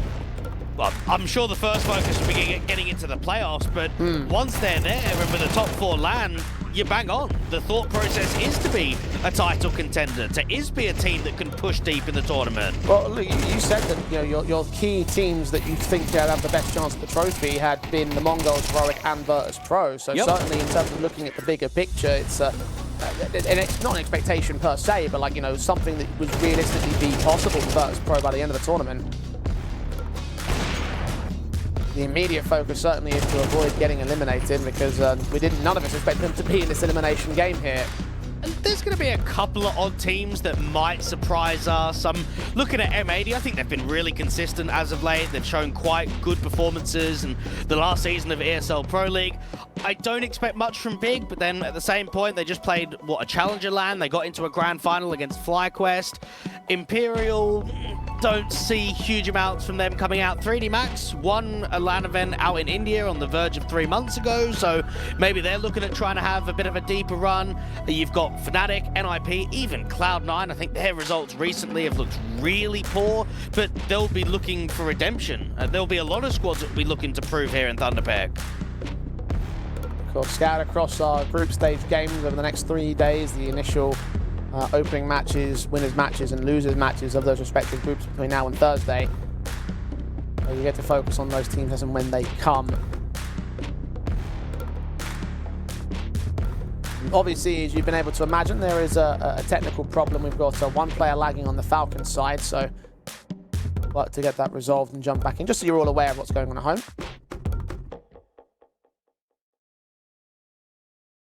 Well, I'm sure the first focus will be getting into the playoffs, but once they're there and with a top 4 LAN, you bang on. The thought process is to be a title contender, to be a team that can push deep in the tournament.
Well, look, you said that your key teams that you think have the best chance at the trophy had been the Mongols, Heroic, and Virtus.pro. So certainly in terms of looking at the bigger picture, it's and it's not an expectation per se, but like something that would realistically be possible for Virtus.pro by the end of the tournament. The immediate focus certainly is to avoid getting eliminated because none of us expect them to be in this elimination game here.
And there's going to be a couple of odd teams that might surprise us. I'm looking at M80. I think they've been really consistent as of late. They've shown quite good performances in the last season of ESL Pro League. I don't expect much from Big, but then at the same point, they just played, a Challenger LAN. They got into a grand final against FlyQuest. Imperial, don't see huge amounts from them coming out. 3D Max won a LAN event out in India on the verge of 3 months ago, so maybe they're looking at trying to have a bit of a deeper run. You've got Fnatic, NIP, even Cloud9. I think their results recently have looked really poor, but they'll be looking for redemption. There'll be a lot of squads that will be looking to prove here in Thunderpick.
Of course, scattered across our group stage games over the next 3 days, the initial opening matches, winners matches and losers matches of those respective groups between now and Thursday. So you get to focus on those teams as and when they come. And obviously, as you've been able to imagine, there is a technical problem. We've got one player lagging on the Falcons side, so work to get that resolved and jump back in, just so you're all aware of what's going on at home.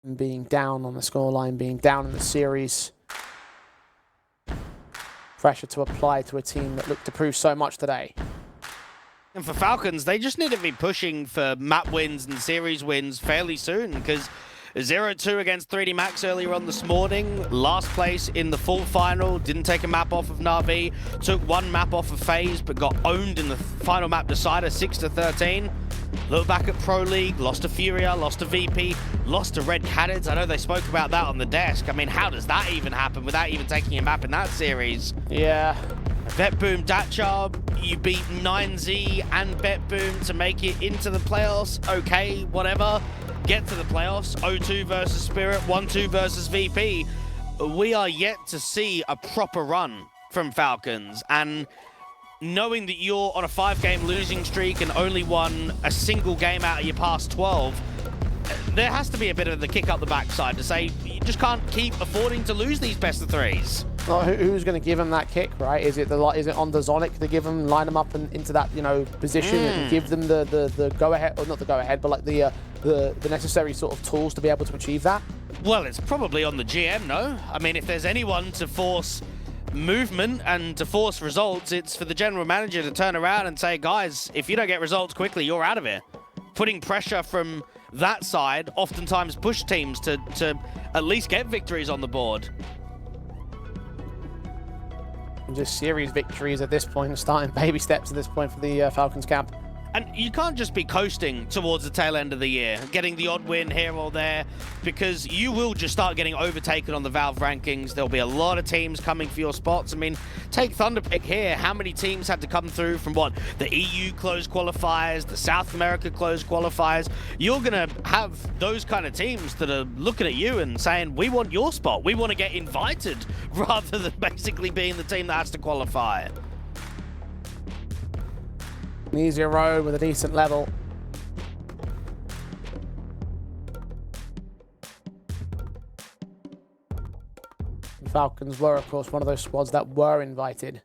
And being down on the scoreline, being down in the series. Pressure to apply to a team that looked to prove so much today.
And for Falcons, they just need to be pushing for map wins and series wins fairly soon, because 0-2 against 3D Max earlier on this morning. Last place in the full final. Didn't take a map off of Na'Vi. Took one map off of FaZe, but got owned in the final map decider, 6-13. Look back at Pro League, lost to Furia, lost to VP, lost to Red Canids. I know they spoke about that on the desk. I mean, how does that even happen without even taking a map in that series?
Yeah.
Vetboom, Datchar, you beat 9Z and Vetboom to make it into the playoffs. Okay, whatever. Get to the playoffs. 0-2 versus Spirit, 1-2 versus VP. We are yet to see a proper run from Falcons, and knowing that you're on a 5-game losing streak and only won a single game out of your past 12, there has to be a bit of the kick up the backside to say you just can't keep affording to lose these best of threes.
Well, who's going to give him that kick, right? Is it on the Zonic to give him, line him up into that, you know, position and give them the go ahead, or not the go ahead, but like the necessary sort of tools to be able to achieve that?
Well, it's probably on the GM, no? I mean, if there's anyone to force movement and to force results, it's for the general manager to turn around and say, guys, if you don't get results quickly, you're out of here. Putting pressure from that side oftentimes push teams to at least get victories on the board.
And just series victories at this point, starting baby steps at this point for the Falcons camp.
And you can't just be coasting towards the tail end of the year, getting the odd win here or there, because you will just start getting overtaken on the Valve rankings. There'll be a lot of teams coming for your spots. I mean, take Thunderpick here. How many teams had to come through from what? The EU closed qualifiers, the South America closed qualifiers. You're going to have those kind of teams that are looking at you and saying, we want your spot. We want to get invited rather than basically being the team that has to qualify.
An easier road with a decent level. The Falcons were, of course, one of those squads that were invited.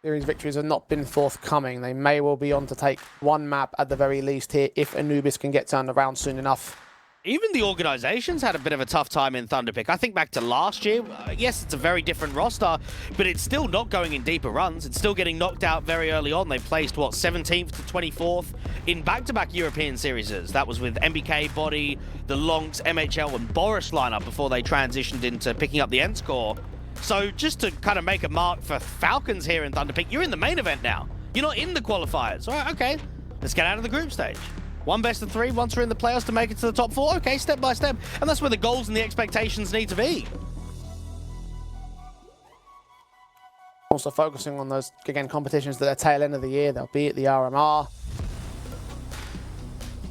Series victories have not been forthcoming. They may well be on to take one map at the very least here if Anubis can get turned around soon enough.
Even the organizations had a bit of a tough time in Thunderpick. I think back to last year. Yes, it's a very different roster, but it's still not going in deeper runs. It's still getting knocked out very early on. They placed, what, 17th to 24th in back-to-back European series. That was with MBK, Body, the Lonks, MHL, and Boris lineup before they transitioned into picking up the end score. So just to kind of make a mark for Falcons here in Thunderpick, you're in the main event now. You're not in the qualifiers. All right, okay, let's get out of the group stage. One best of three, once we're in the playoffs to make it to the top four. Okay, step by step. And that's where the goals and the expectations need to be.
Also focusing on those, again, competitions at the tail end of the year. They'll be at the RMR.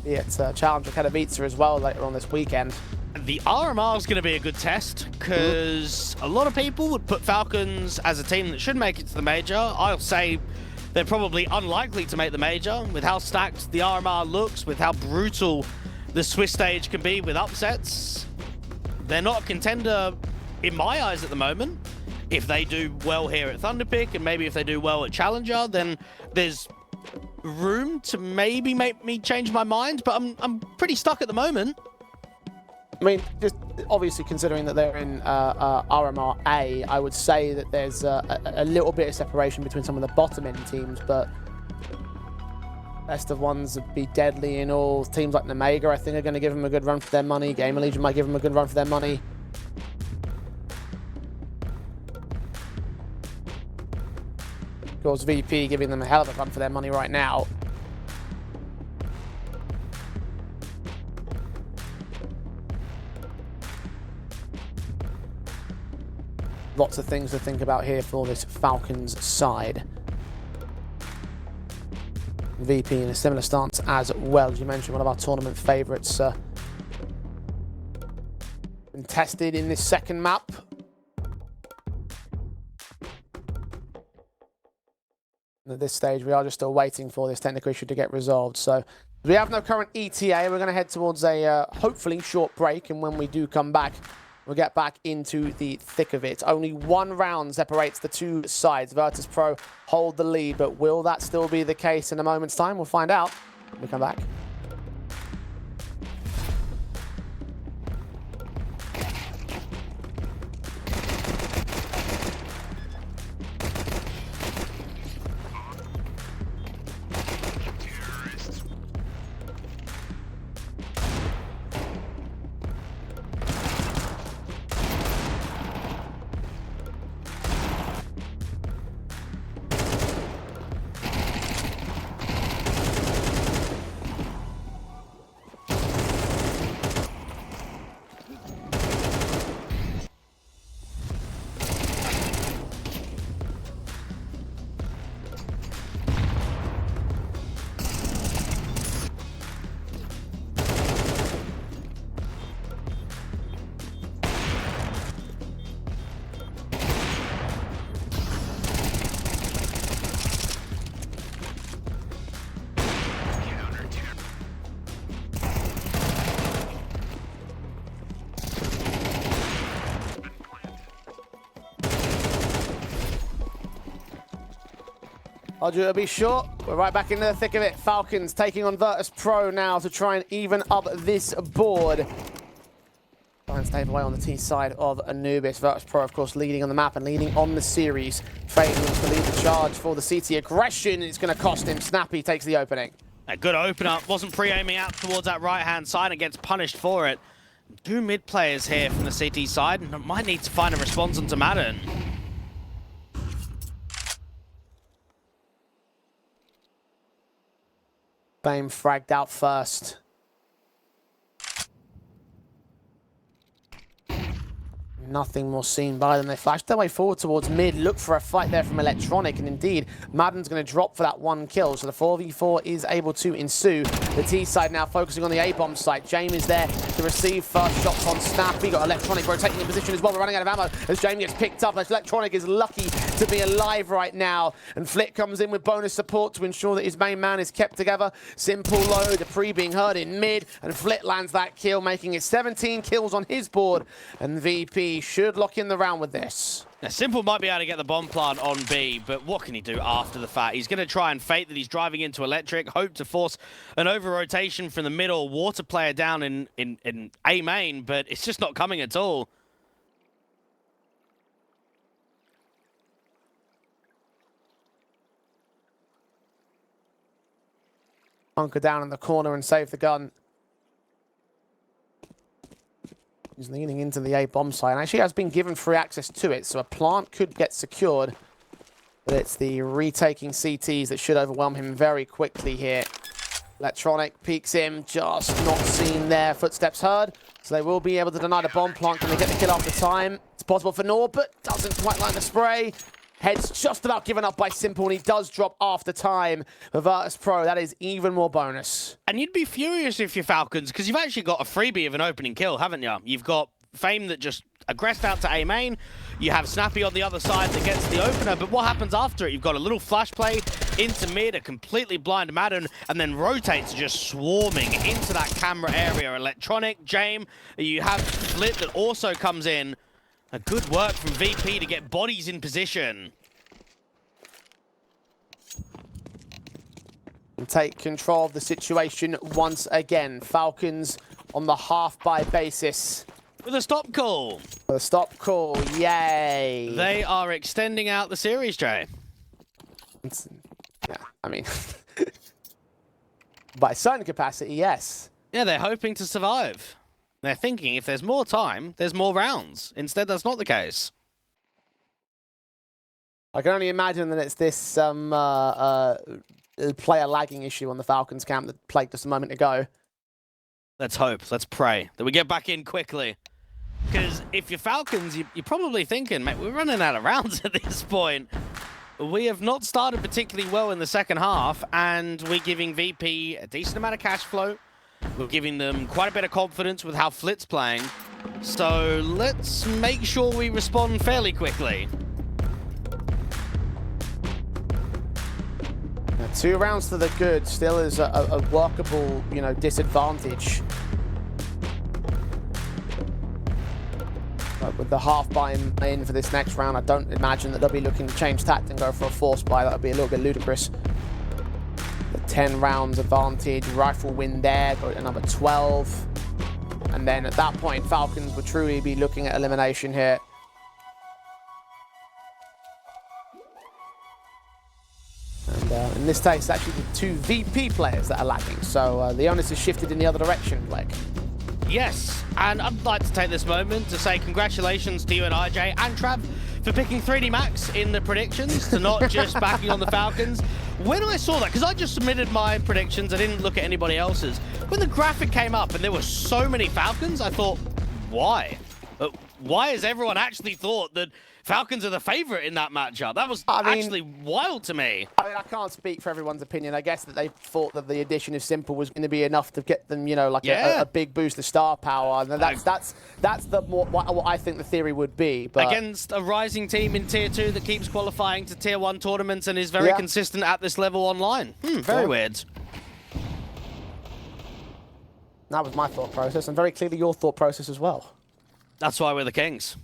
Be at Challenger Katowice as well later on this weekend.
The RMR is going to be a good test because a lot of people would put Falcons as a team that should make it to the major. I'll say they're probably unlikely to make the major with how stacked the RMR looks, with how brutal the Swiss stage can be with upsets. They're not a contender in my eyes at the moment. If they do well here at Thunderpick and maybe if they do well at Challenger, then there's room to maybe make me change my mind, but I'm pretty stuck at the moment.
I mean, just obviously considering that they're in RMR A, I would say that there's a little bit of separation between some of the bottom end teams, but best of ones would be deadly in all. Teams like Nemega, I think, are going to give them a good run for their money. Gamer Legion might give them a good run for their money. Of course, VP giving them a hell of a run for their money right now. Lots of things to think about here for this Falcons side. VP in a similar stance as well. As you mentioned, one of our tournament favourites. Been tested in this second map. And at this stage, we are just still waiting for this technical issue to get resolved. So we have no current ETA. We're going to head towards a hopefully short break. And when we do come back, we'll get back into the thick of it. Only one round separates the two sides. Virtus.pro hold the lead, but will that still be the case in a moment's time? We'll find out when we come back. Audrey will be short. We're right back into the thick of it. Falcons taking on Virtus.pro now to try and even up this board. Try and stay away on the T side of Anubis. Virtus.pro, of course, leading on the map and leading on the series. Failing to lead the charge for the CT aggression. It's going to cost him. Snappy takes the opening.
A good opener. Wasn't pre-aiming out towards that right-hand side and gets punished for it. 2 mid players here from the CT side, and might need to find a response onto Madden.
Bame fragged out first. Nothing more seen by them. They flashed their way forward towards mid. Look for a fight there from Electronic. And indeed, Madden's going to drop for that 1 kill. So the 4v4 is able to ensue. The T side now focusing on the A-bomb site. James is there to receive first shots on Snappy. Got Electronic rotating in position as well. We're running out of ammo as James gets picked up. Electronic is lucky to be alive right now. And Flick comes in with bonus support to ensure that his main man is kept together. Simple low. Dupree being heard in mid. And Flick lands that kill, making it 17 kills on his board. And VP should lock in the round with this.
Now, Simple might be able to get the bomb plant on B, but what can he do after the fact? He's going to try and fake that he's driving into Electric, hope to force an over-rotation from the middle, water player down in A main, but it's just not coming at all.
Hunker down in the corner and save the gun. He's leaning into the A-bomb site and actually has been given free access to it, so a plant could get secured. But it's the retaking CTs that should overwhelm him very quickly here. Electronic peeks him, just not seen there. Footsteps heard, so they will be able to deny the bomb plant. Can they get the kill after time? It's possible for Nor, but doesn't quite like the spray. Head's just about given up by Simple, and he does drop after time for Virtus.pro. That is even more bonus.
And you'd be furious if you're Falcons, because you've actually got a freebie of an opening kill, haven't you? You've got Fame that just aggressed out to A main. You have Snappy on the other side that gets the opener, but what happens after it? You've got a little flash play into mid, a completely blind Madden, and then rotates just swarming into that camera area. Electronic, James, you have Flip that also comes in. A good work from VP to get bodies in position.
And take control of the situation once again. Falcons on the half-buy basis.
With a stop call.
With a stop call, yay.
They are extending out the series, Jay.
Yeah, I mean, by certain capacity, yes.
Yeah, they're hoping to survive. They're thinking if there's more time, there's more rounds. Instead, that's not the case.
I can only imagine that it's this player lagging issue on the Falcons camp that plagued us a moment ago.
Let's hope, let's pray that we get back in quickly. Because if you're Falcons, you're probably thinking, mate, we're running out of rounds at this point. We have not started particularly well in the second half, and we're giving VP a decent amount of cash flow. We're giving them quite a bit of confidence with how Flit's playing. So let's make sure we respond fairly quickly.
Now, 2 rounds to the good still is a workable, disadvantage. But with the half buy in for this next round, I don't imagine that they'll be looking to change tact and go for a force buy. That would be a little bit ludicrous. 10 rounds advantage, rifle win there, go to number 12. And then at that point, Falcons would truly be looking at elimination here. And in this case, it's actually the 2 VP players that are lagging. So the onus is shifted in the other direction, Blake.
Yes, and I'd like to take this moment to say congratulations to you and IJ and Trav for picking 3D Max in the predictions, to not just backing on the Falcons. When I saw that, because I just submitted my predictions, I didn't look at anybody else's. When the graphic came up and there were so many Falcons, I thought, why? Why has everyone actually thought that Falcons are the favorite in that matchup? That was actually wild to me.
I mean, I can't speak for everyone's opinion. I guess that they thought that the addition of Simple was going to be enough to get them, like a big boost of star power. And that's what I think the theory would be. But
against a rising team in Tier 2 that keeps qualifying to Tier 1 tournaments and is very consistent at this level online. Very weird.
That was my thought process, and very clearly your thought process as well.
That's why we're the Kings.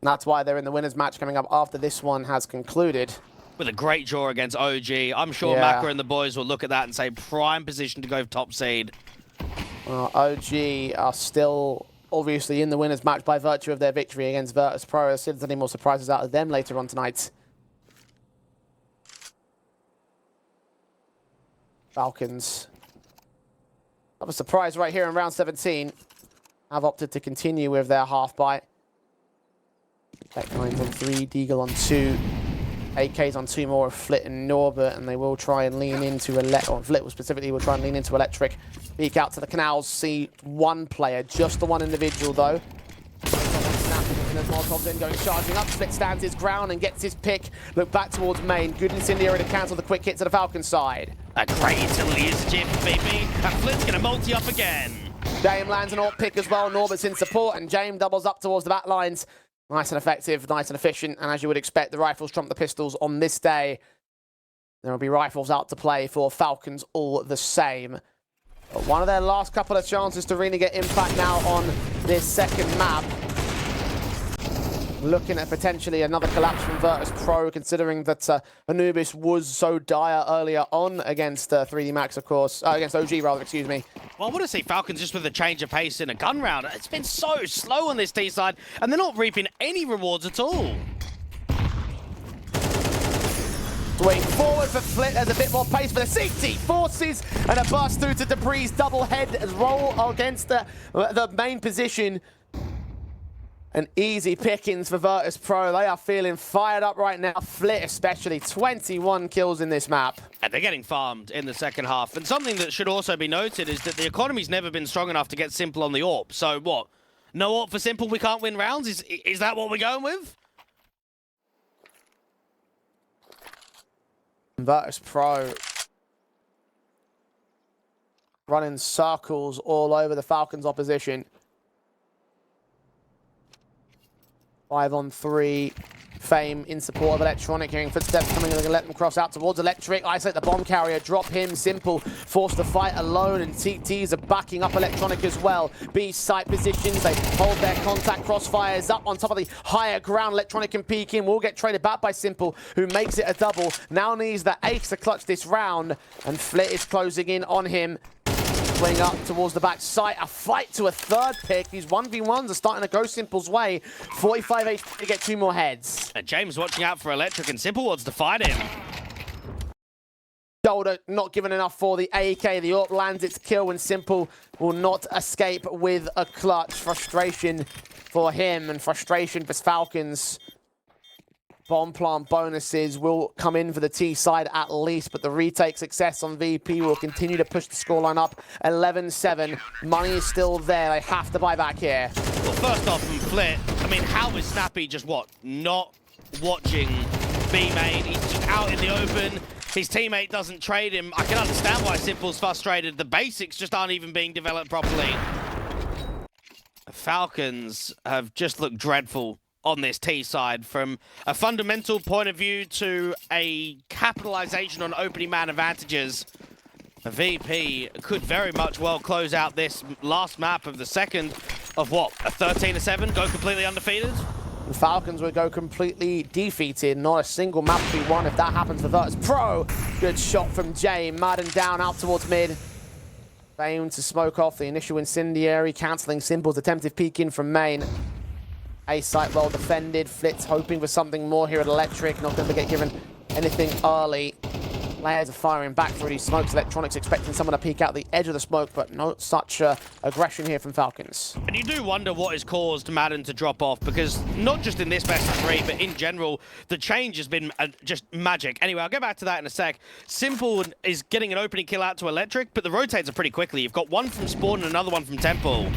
And that's why they're in the winners match coming up after this one has concluded.
with a great draw against OG. I'm sure Maka and the boys will look at that and say prime position to go top seed.
Well, OG are still obviously in the winners match by virtue of their victory against Virtus.pro. Let's see if there's any more surprises out of them later on tonight. Falcons. Have a surprise right here in round 17. Have opted to continue with their half bite. Tech9s on 3, Deagle on 2. AKs on 2 more of Flit and Norbert, and they will try and lean into or Flit specifically will try and lean into Electric. Peek out to the canals, see one player, just the one individual though. There's Molotov's in going charging up. Flit stands his ground and gets his pick. Look back towards main. Good incendiary to cancel the quick hit to the Falcon side.
A great utility is Jim, baby. And Flit's gonna multi up again.
James lands an AWP pick as well. Norbert's in support, and James doubles up towards the back lines. Nice and effective, nice and efficient, and as you would expect, the rifles trump the pistols on this day. There will be rifles out to play for Falcons all the same. But one of their last couple of chances to really get impact now on this second map. Looking at potentially another collapse from Virtus.pro, considering that Anubis was so dire earlier on against 3D Max, of course. Against OG, rather, excuse me.
Well, I want to see Falcons just with a change of pace in a gun round. It's been so slow on this T side, and they're not reaping any rewards at all.
Swing forward for Flit. There's a bit more pace for the CT. Forces and a bust through to Debris. Double head roll against the main position. An easy pickings for Virtus.pro. They are feeling fired up right now. Flit especially, 21 kills in this map.
And they're getting farmed in the second half. And something that should also be noted is that the economy's never been strong enough to get Simple on the AWP. So what? No AWP for Simple, we can't win rounds? Is that what we're going with?
Virtus.pro running circles all over the Falcons' opposition. 5-on-3. Fame in support of Electronic, hearing footsteps coming, they're going to let them cross out towards Electric. Isolate the bomb carrier, drop him. Simple forced to fight alone, and TTs are backing up Electronic as well. B site positions, they hold their contact. Crossfires up on top of the higher ground. Electronic can peek in, will get traded back by Simple, who makes it a double. Now needs the ace to clutch this round, and Flit is closing in on him. Swing up towards the back site, a fight to a third pick. These 1v1s are starting to go Simple's way. 45 HP to get 2 more heads.
And James watching out for Electric, and Simple wants to fight him.
Shoulder not given enough for the AK. The AWP lands its kill, and Simple will not escape with a clutch. Frustration for him and frustration for Falcons. Bomb plant bonuses will come in for the T side at least, but the retake success on VP will continue to push the scoreline up. 11-7. Money is still there. They have to buy back here.
Well, first off from Flit, I mean, how is Snappy just what? Not watching B main. He's just out in the open. His teammate doesn't trade him. I can understand why Simple's frustrated. The basics just aren't even being developed properly. The Falcons have just looked dreadful on this T side, from a fundamental point of view to a capitalization on opening man advantages. A VP could very much well close out this last map of the second of what, a 13-7, go completely undefeated?
The Falcons would go completely defeated. Not a single map to be won if that happens for Virtus.pro. Good shot from Jay. Madden down out towards mid. Fame to smoke off the initial incendiary, cancelling Simple's attempted peek in from main. A site well defended. Flit's hoping for something more here at Electric. Not going to get given anything early. Players are firing back through these smokes. Electronics expecting someone to peek out the edge of the smoke, but no such aggression here from Falcons.
And you do wonder what has caused Madden to drop off, because not just in this best of 3, but in general, the change has been just magic. Anyway, I'll get back to that in a sec. Simple is getting an opening kill out to Electric, but the rotates are pretty quickly. You've got one from Spawn and another one from Temple.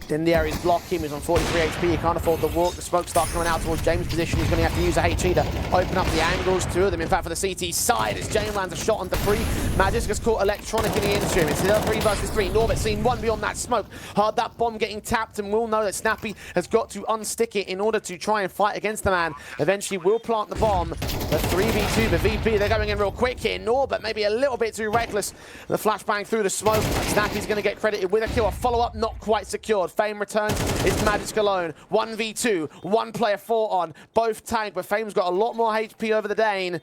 Incendiary's blocking. He's on 43 HP. He can't afford the walk. The smoke starts coming out towards James' position. He's going to have to use a HE to open up the angles. 2 of them, in fact, for the CT side. As James lands a shot on Debris. Magic has caught Electronic in the interim. It's 3 versus 3. Norbert seen one beyond that smoke. Heard that bomb getting tapped, and will know that Snappy has got to unstick it in order to try and fight against the man. Eventually will plant the bomb. The 3v2 for VP. They're going in real quick here. Norbert maybe a little bit too reckless. The flashbang through the smoke. Snappy's going to get credited with a kill. A follow-up not quite secured. Fame returns, it's Magisk alone. 1v2, one player 4 on, both tank, but Fame's got a lot more HP over the Dane.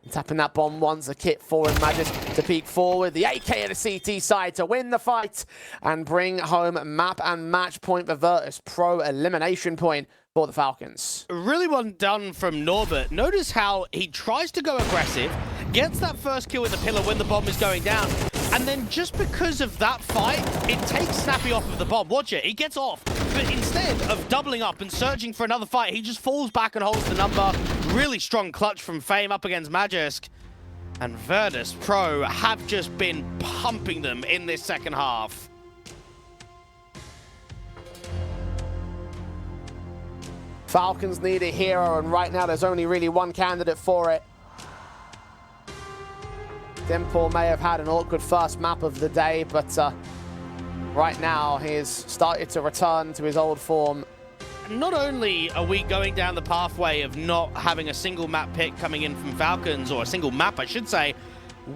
And tapping that bomb once, a kit for him, Magisk to peek forward. The AK at the CT side to win the fight and bring home map and match point for Virtus.pro, elimination point for the Falcons.
Really well done from Norbert. Notice how he tries to go aggressive, gets that first kill with the pillar when the bomb is going down, and then just because of that fight, it takes Snappy off of the bomb. Watch it, he gets off. But instead of doubling up and searching for another fight, he just falls back and holds the number. Really strong clutch from Fame up against Magisk. And Virtus.pro have just been pumping them in this second half.
Falcons need a hero, and right now there's only really one candidate for it. Dimple may have had an awkward first map of the day, but right now he's started to return to his old form.
Not only are we going down the pathway of not having a single map pick coming in from Falcons, or a single map, I should say,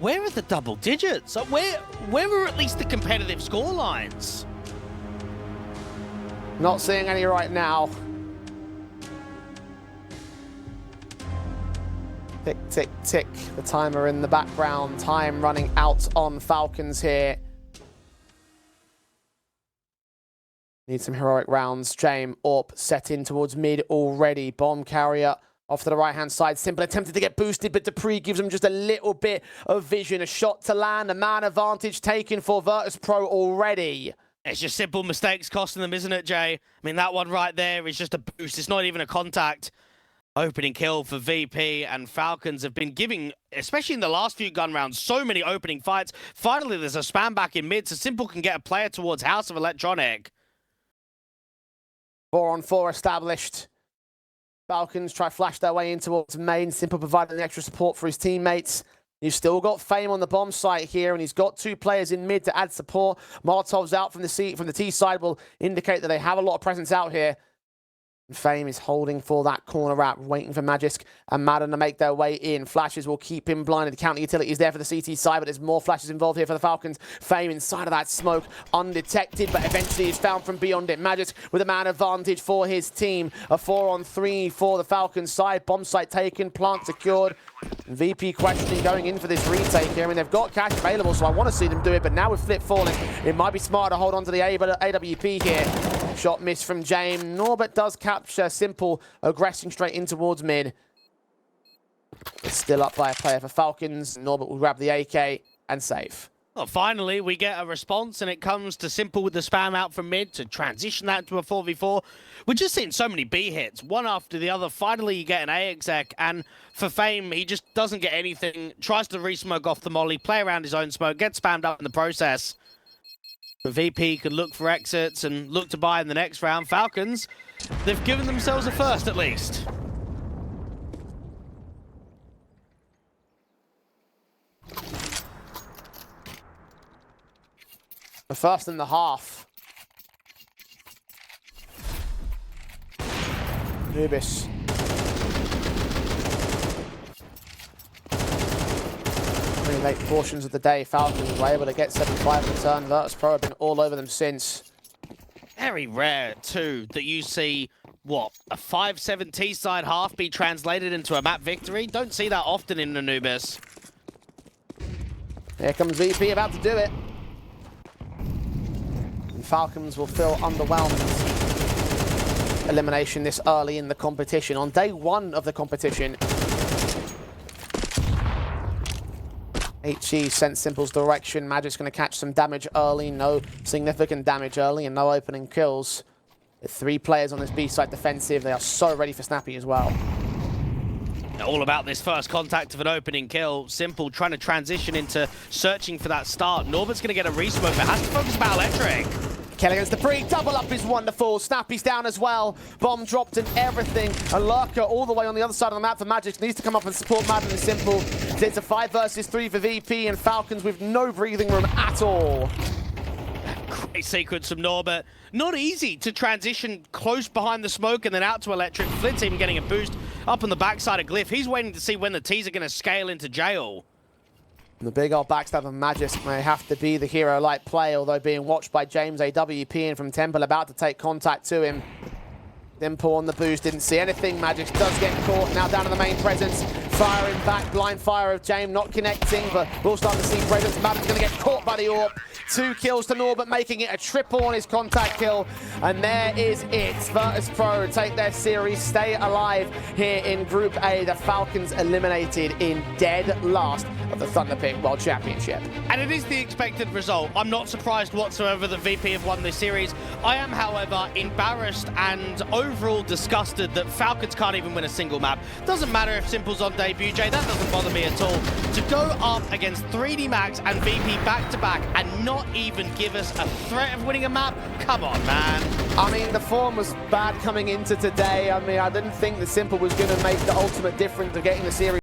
where are the double digits? Where are at least the competitive score lines?
Not seeing any right now. Tick, tick, tick. The timer in the background. Time running out on Falcons here. Need some heroic rounds. James, Orp set in towards mid already. Bomb carrier off to the right-hand side. Simple attempted to get boosted, but Dupree gives him just a little bit of vision. A shot to land. A man advantage taken for Virtus.pro already.
It's just simple mistakes costing them, isn't it, Jay? I mean, that one right there is just a boost. It's not even a contact. Opening kill for VP, and Falcons have been giving, especially in the last few gun rounds, so many opening fights. Finally, there's a spam back in mid, so Simple can get a player towards House of Electronic.
4-on-4 established. Falcons try flash their way in towards main. Simple providing extra support for his teammates. You've still got Fame on the bomb site here, and he's got 2 players in mid to add support. Molotov's out from the T side will indicate that they have a lot of presence out here. Fame is holding for that corner wrap, waiting for Magisk and Madden to make their way in. Flashes will keep him blinded. The counter utility is there for the CT side, but there's more flashes involved here for the Falcons. Fame inside of that smoke, undetected, but eventually is found from beyond it. Magisk with a man advantage for his team. A 4-on-3 for the Falcons side. Bomb site taken, plant secured. VP questioning going in for this retake here. I mean, they've got cash available, so I want to see them do it, but now with Flip falling, it might be smart to hold on to the AWP here. Shot missed from James. Norbert does capture Simple, aggressing straight in towards mid. It's still up by a player for Falcons. Norbert will grab the AK and save.
Well, finally, we get a response, and it comes to Simple with the spam out from mid to transition that to a 4v4. We're just seeing so many B hits, one after the other. Finally, you get an A exec, and for Fame, he just doesn't get anything. Tries to re-smoke off the molly, play around his own smoke, gets spammed up in the process. But VP could look for exits and look to buy in the next round. Falcons, they've given themselves a first at least.
The first in the half. Anubis. Pretty late portions of the day, Falcons were able to get 7-5 in return. Virtus.pro have been all over them since.
Very rare, too, that you see, what, a 5-7 T-side half be translated into a map victory? Don't see that often in Anubis.
Here comes VP, about to do it. And Falcons will feel underwhelmed. Elimination this early in the competition. On day 1 of the competition, HE sent Simple's direction. Magic's going to catch some damage early. No significant damage early and no opening kills. With 3 players on this B side defensive, they are so ready for Snappy as well.
All about this first contact of an opening kill. Simple trying to transition into searching for that start. Norbert's going to get a resmoke, but has to focus about Electric.
Kill against Dupree, double up is wonderful. Snappy's down as well. Bomb dropped and everything. And Lurker all the way on the other side of the map for Magic. Needs to come up and support Madden and Simple. It's a 5 versus 3 for VP, and Falcons with no breathing room at all.
Great sequence from Norbert. Not easy to transition close behind the smoke and then out to Electric. Flint's even getting a boost up on the backside of Glyph. He's waiting to see when the T's are going to scale into jail.
The big old backstab of Magis may have to be the hero-like play, although being watched by James AWP in from Temple, about to take contact to him. Dimple on the boost, didn't see anything. Magix does get caught, now down to the main presence. Firing back, blind fire of James, not connecting, but we'll start to see presence. Madden's going to get caught by the AWP. 2 kills to Norbert, making it a triple on his contact kill. And there is it. Virtus.pro take their series, stay alive here in Group A. The Falcons eliminated in dead last of the Thunderpick World Championship.
And it is the expected result. I'm not surprised whatsoever that VP have won this series. I am, however, embarrassed and overall disgusted that Falcons can't even win a single map. Doesn't matter if Simple's on debut, Jay, that doesn't bother me at all. To go up against 3D Max and VP back-to-back and not even give us a threat of winning a map? Come on, man.
I mean, the form was bad coming into today. I mean, I didn't think the Simple was going to make the ultimate difference of getting the series